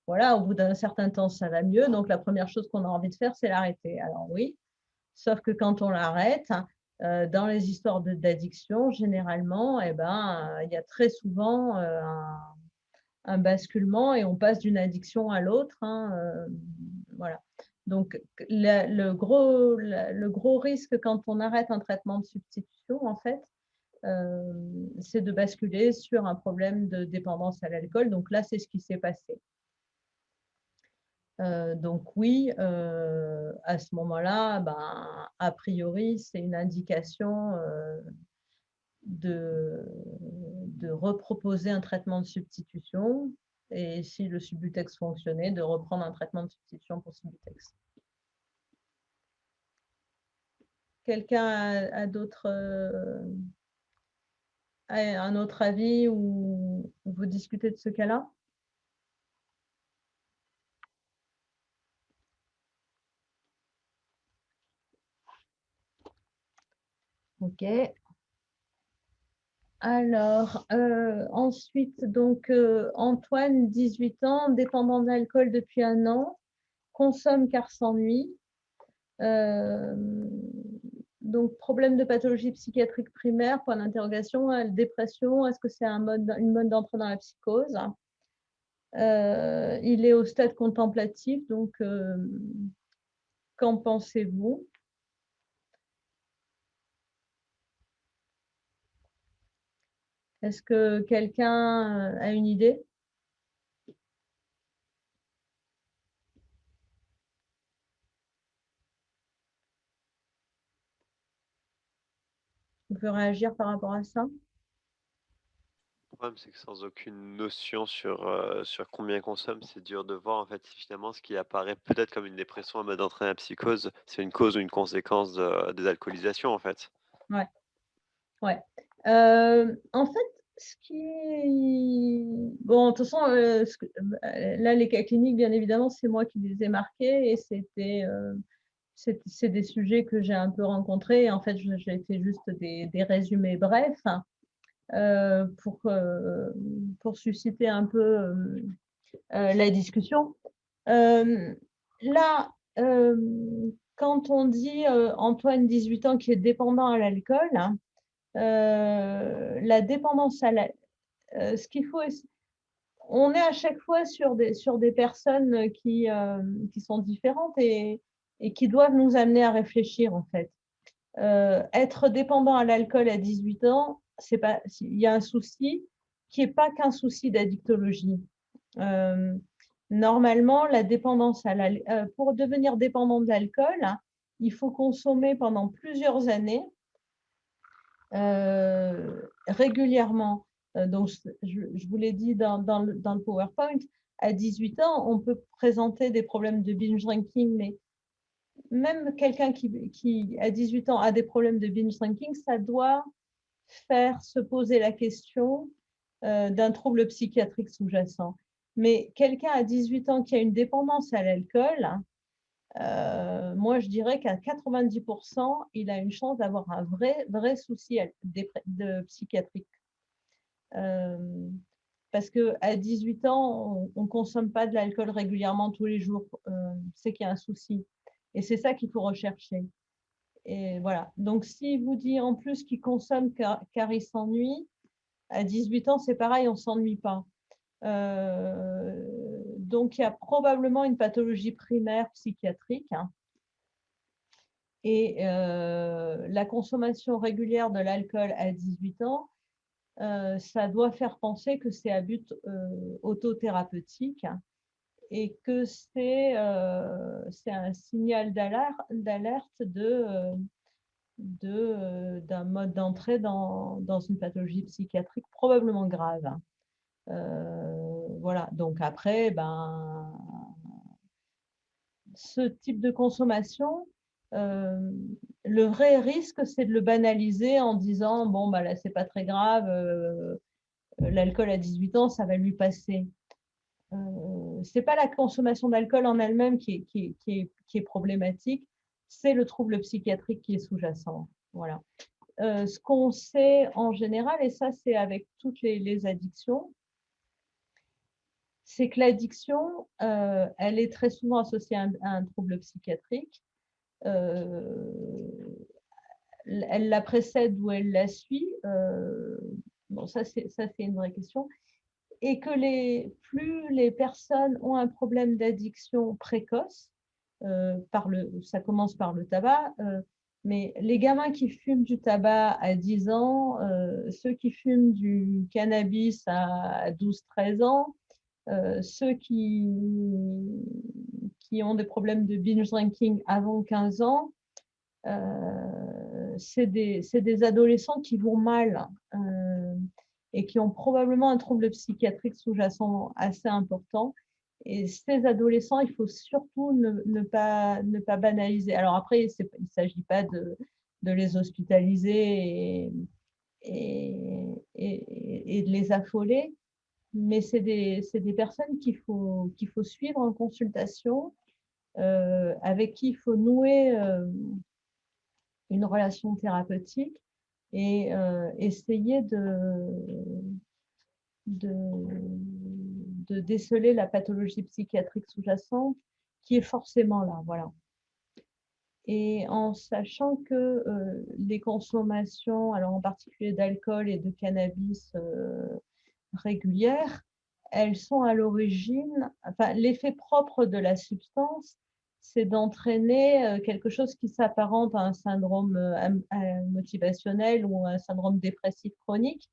voilà, au bout d'un certain temps, ça va mieux, donc la première chose qu'on a envie de faire, c'est l'arrêter. Alors oui, sauf que quand on l'arrête, dans les histoires d'addiction, généralement, eh ben, il y a très souvent un basculement et on passe d'une addiction à l'autre. Voilà. Donc, le gros risque quand on arrête un traitement de substitution, en fait, c'est de basculer sur un problème de dépendance à l'alcool. Donc là, c'est ce qui s'est passé. Donc oui, à ce moment-là, ben, a priori, c'est une indication de reproposer un traitement de substitution et si le Subutex fonctionnait, de reprendre un traitement de substitution pour Subutex. Quelqu'un a un autre avis ou vous discutez de ce cas-là? Ok. Alors, ensuite, donc, Antoine, 18 ans, dépendant d'alcool depuis 1 an, consomme car s'ennuie. Donc, problème de pathologie psychiatrique primaire, point d'interrogation, dépression, est-ce que c'est une mode d'entrée dans la psychose? Il est au stade contemplatif, donc, qu'en pensez-vous? Est-ce que quelqu'un a une idée? On peut réagir par rapport à ça? Le problème, c'est que sans aucune notion sur combien il consomme, c'est dur de voir en fait si finalement ce qui apparaît peut-être comme une dépression en mode d'entraîner à la psychose, c'est une cause ou une conséquence des alcoolisations en fait. Ouais. Ouais. En fait, ce qui bon, de toute façon, là, les cas cliniques, bien évidemment, c'est moi qui les ai marqués et c'est des sujets que j'ai un peu rencontrés. En fait, j'ai fait juste des résumés brefs. pour susciter un peu la discussion. Là, quand on dit Antoine, 18 ans, qui est dépendant à l'alcool, hein, la dépendance à l'alcool, ce qu'il faut, on est à chaque fois sur des personnes qui sont différentes et qui doivent nous amener à réfléchir, en fait. Être dépendant à l'alcool à 18 ans, il y a un souci qui n'est pas qu'un souci d'addictologie. Normalement, la dépendance pour devenir dépendant de l'alcool, il faut consommer pendant plusieurs années régulièrement. Donc, je vous l'ai dit dans le PowerPoint, à 18 ans, on peut présenter des problèmes de binge drinking, mais même quelqu'un qui, à 18 ans, a des problèmes de binge drinking, ça doit faire se poser la question d'un trouble psychiatrique sous-jacent. Mais quelqu'un à 18 ans qui a une dépendance à l'alcool, moi, je dirais qu'à 90%, il a une chance d'avoir un vrai souci de psychiatrique. Parce qu'à 18 ans, on ne consomme pas de l'alcool régulièrement tous les jours. C'est qu'il y a un souci. Et c'est ça qu'il faut rechercher. Et voilà. Donc, s'il vous dit en plus qu'il consomme car il s'ennuie, à 18 ans, c'est pareil, on ne s'ennuie pas. Donc, il y a probablement une pathologie primaire psychiatrique. Hein. Et la consommation régulière de l'alcool à 18 ans, ça doit faire penser que c'est à but autothérapeutique et que c'est un signal d'alerte d'un mode d'entrée dans une pathologie psychiatrique probablement grave. Voilà, donc après, ce type de consommation, le vrai risque, c'est de le banaliser en disant, bon, là, c'est pas très grave, l'alcool à 18 ans, ça va lui passer. C'est pas la consommation d'alcool en elle-même qui est problématique, c'est le trouble psychiatrique qui est sous-jacent. Voilà. Ce qu'on sait en général, et ça c'est avec toutes les addictions, c'est que l'addiction, elle est très souvent associée à un trouble psychiatrique. Elle la précède ou elle la suit. Bon, ça c'est une vraie question. Et que plus les personnes ont un problème d'addiction précoce, ça commence par le tabac, mais les gamins qui fument du tabac à 10 ans, ceux qui fument du cannabis à 12-13 ans, ceux qui ont des problèmes de binge drinking avant 15 ans, c'est des adolescents qui vont mal et qui ont probablement un trouble psychiatrique sous-jacent assez important. Et ces adolescents, il faut surtout ne pas banaliser. Alors après, il ne s'agit pas de les hospitaliser et de les affoler, mais c'est des personnes qu'il faut suivre en consultation, avec qui il faut nouer une relation thérapeutique et essayer de déceler la pathologie psychiatrique sous-jacente qui est forcément là. Voilà. Et en sachant que les consommations, alors en particulier d'alcool et de cannabis régulières, elles sont à l'origine, enfin, l'effet propre de la substance, c'est d'entraîner quelque chose qui s'apparente à un syndrome motivationnel ou un syndrome dépressif chronique.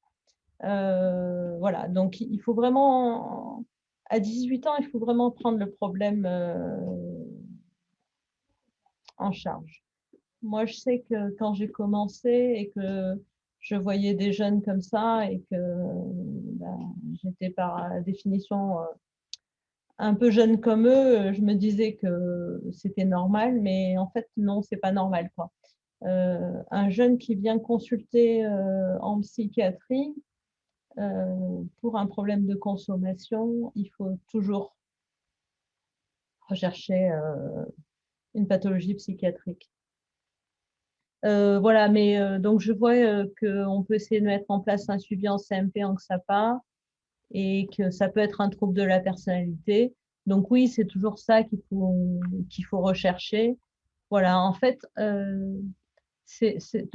Voilà, donc il faut vraiment, à 18 ans, il faut vraiment prendre le problème en charge. Moi, je sais que quand j'ai commencé et que je voyais des jeunes comme ça et que j'étais par définition un peu jeune comme eux, je me disais que c'était normal, mais en fait, non, c'est pas normal, quoi. Un jeune qui vient consulter en psychiatrie pour un problème de consommation, il faut toujours rechercher une pathologie psychiatrique. Voilà, mais donc je vois qu'on peut essayer de mettre en place un suivi en CMP en XAPA et que ça peut être un trouble de la personnalité. Donc oui, c'est toujours ça qu'il faut rechercher. Voilà, en fait, de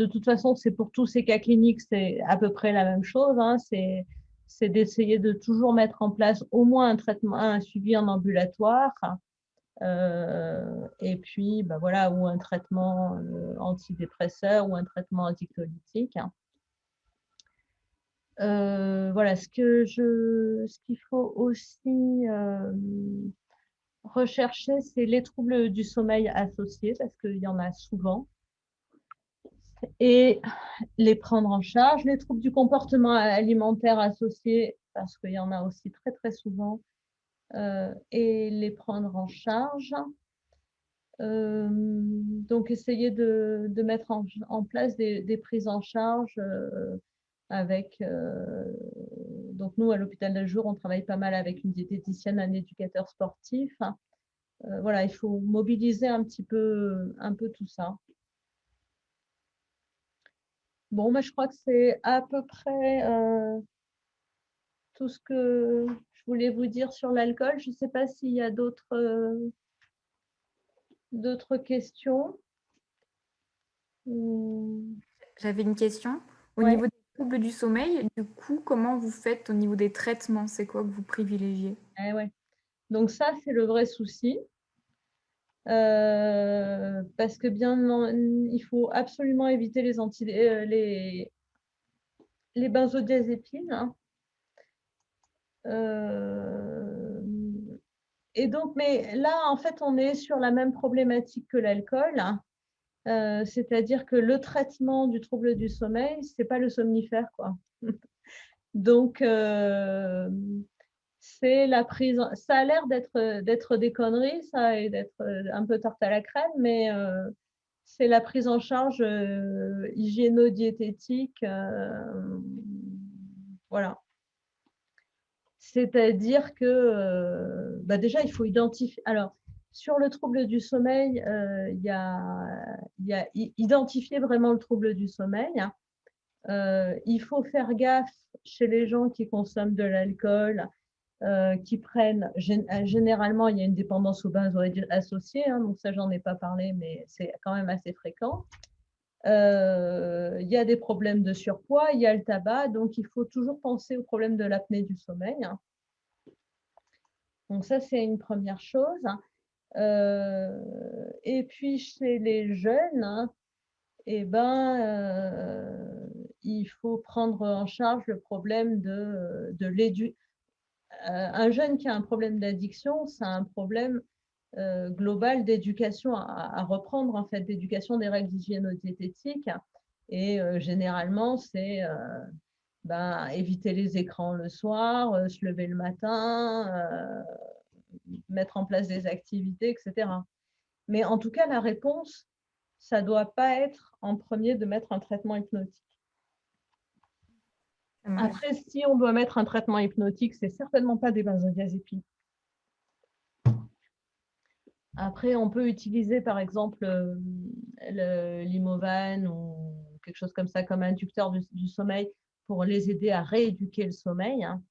toute façon, c'est pour tous ces cas cliniques, c'est à peu près la même chose, hein. C'est d'essayer de toujours mettre en place au moins un traitement, un suivi en ambulatoire, et puis bah voilà, ou un traitement antidépresseur ou un traitement anxiolytique. Voilà, ce qu'il faut aussi rechercher, c'est les troubles du sommeil associés, parce qu'il y en a souvent, et les prendre en charge. Les troubles du comportement alimentaire associés, parce qu'il y en a aussi très très souvent, et les prendre en charge. Donc, essayer de mettre en place des prises en charge avec. Donc, nous, à l'hôpital de jour, on travaille pas mal avec une diététicienne, un éducateur sportif. Voilà, il faut mobiliser un peu tout ça. Bon, je crois que c'est à peu près tout ce que je voulais vous dire sur l'alcool. Je ne sais pas s'il y a d'autres questions. J'avais une question. Au Ouais. niveau des troubles du sommeil, du coup, comment vous faites au niveau des traitements? C'est quoi que vous privilégiez? Ouais. Donc ça, c'est le vrai souci. Parce que il faut absolument éviter les benzodiazépines, hein. Et donc, mais là, en fait, on est sur la même problématique que l'alcool, hein. C'est-à-dire que le traitement du trouble du sommeil, c'est pas le somnifère, quoi. Donc, c'est la prise. Ça a l'air d'être des conneries, ça, et d'être un peu tarte à la crème, mais c'est la prise en charge hygiéno-diététique. Voilà. C'est-à-dire que déjà, il faut identifier. Alors, sur le trouble du sommeil, il y a identifier vraiment le trouble du sommeil. Il faut faire gaffe chez les gens qui consomment de l'alcool, qui prennent, généralement, il y a une dépendance aux benzoïdes associée, hein, donc ça, j'en ai pas parlé, mais c'est quand même assez fréquent. Il y a des problèmes de surpoids, il y a le tabac, donc il faut toujours penser au problème de l'apnée du sommeil, hein. Donc ça, c'est une première chose. Et puis, chez les jeunes, hein, il faut prendre en charge le problème de l'éducation. Un jeune qui a un problème d'addiction, c'est un problème global d'éducation à reprendre, en fait, d'éducation des règles hygiéno-diététiques. Et généralement, c'est éviter les écrans le soir, se lever le matin, mettre en place des activités, etc. Mais en tout cas, la réponse, ça ne doit pas être en premier de mettre un traitement hypnotique. Après, si on doit mettre un traitement hypnotique, c'est certainement pas des benzodiazépines. Après, on peut utiliser par exemple l'Imovan ou quelque chose comme ça, comme inducteur du sommeil pour les aider à rééduquer le sommeil, hein.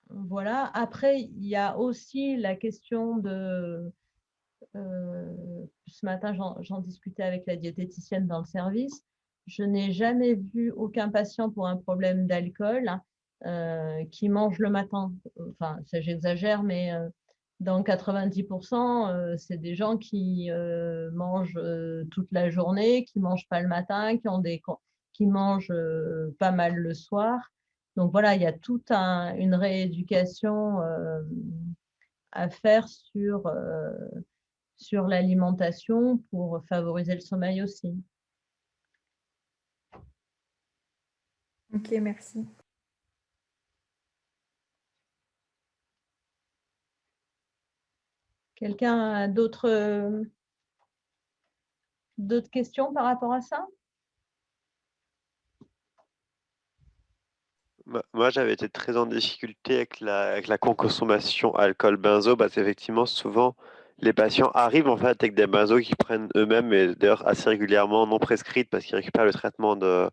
Voilà. Après, il y a aussi la question de... ce matin, j'en discutais avec la diététicienne dans le service. Je n'ai jamais vu aucun patient pour un problème d'alcool qui mange le matin. Enfin, ça j'exagère, mais dans 90%, c'est des gens qui mangent toute la journée, qui ne mangent pas le matin, qui mangent pas mal le soir. Donc voilà, il y a toute une rééducation à faire sur l'alimentation pour favoriser le sommeil aussi. Ok, merci. Quelqu'un a d'autres questions par rapport à ça? Moi, j'avais été très en difficulté avec la consommation alcool-benzo, parce qu'effectivement, souvent, les patients arrivent en fait avec des benzos qu'ils prennent eux-mêmes et d'ailleurs assez régulièrement non prescrites parce qu'ils récupèrent le traitement de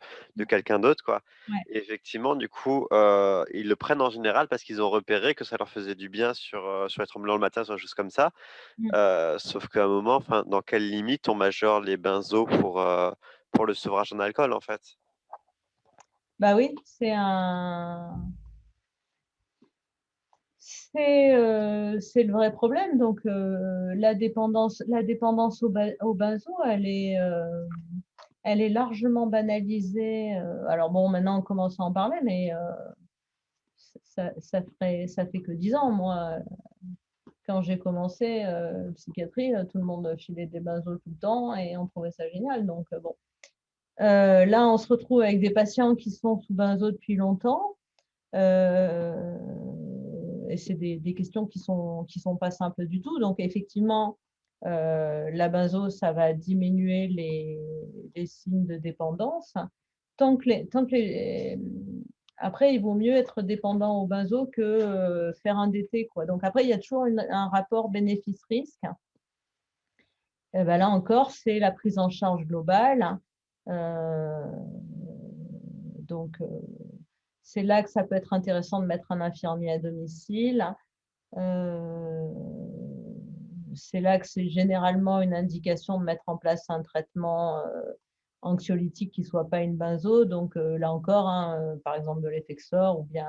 quelqu'un d'autre, quoi. Ouais. Et effectivement, du coup, ils le prennent en général parce qu'ils ont repéré que ça leur faisait du bien sur les tremblements le matin, sur des choses comme ça. Sauf qu'à un moment, enfin, dans quelle limite on majore les benzos pour le sevrage en alcool, en fait? Bah oui, c'est le vrai problème. Donc, la dépendance au benzo, elle est largement banalisée. Alors bon, maintenant on commence à en parler, mais ça fait que 10 ans. Moi, quand j'ai commencé psychiatrie, tout le monde filait des benzos tout le temps et on trouvait ça génial. Donc bon, là on se retrouve avec des patients qui sont sous benzo depuis longtemps. Et c'est des questions qui sont pas simples du tout. Donc effectivement, la benzo, ça va diminuer les signes de dépendance. Après, il vaut mieux être dépendant au benzo que faire un DT, quoi. Donc après, il y a toujours un rapport bénéfice-risque. Et ben là encore, c'est la prise en charge globale. Donc, c'est là que ça peut être intéressant de mettre un infirmier à domicile. C'est là que c'est généralement une indication de mettre en place un traitement anxiolytique qui ne soit pas une benzo. Donc là encore, hein, par exemple de l'Effexor ou bien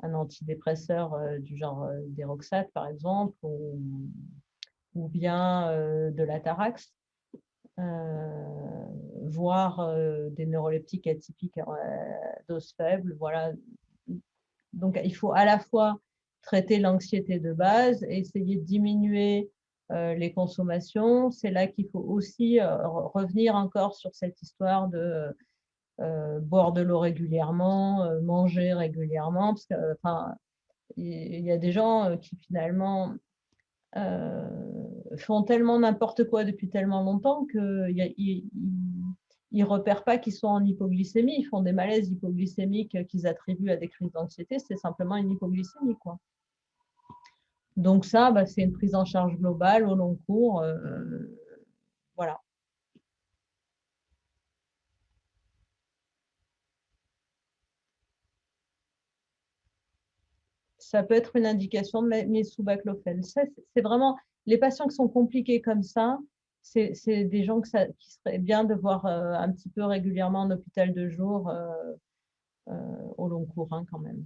un antidépresseur du genre Deroxate, par exemple, ou bien de l'Atarax, voire des neuroleptiques atypiques à dose faible. Voilà. Donc, il faut à la fois traiter l'anxiété de base et essayer de diminuer les consommations. C'est là qu'il faut aussi revenir encore sur cette histoire de boire de l'eau régulièrement, manger régulièrement, parce que, enfin, il y a des gens qui finalement font tellement n'importe quoi depuis tellement longtemps qu'ils ne repèrent pas qu'ils sont en hypoglycémie. Ils font des malaises hypoglycémiques qu'ils attribuent à des crises d'anxiété. C'est simplement une hypoglycémie, quoi. Donc ça, bah, c'est une prise en charge globale au long cours. Voilà. Ça peut être une indication de mise sous baclofène. C'est vraiment les patients qui sont compliqués comme ça, c'est des gens qui seraient bien de voir un petit peu régulièrement en hôpital de jour au long cours, hein, quand même.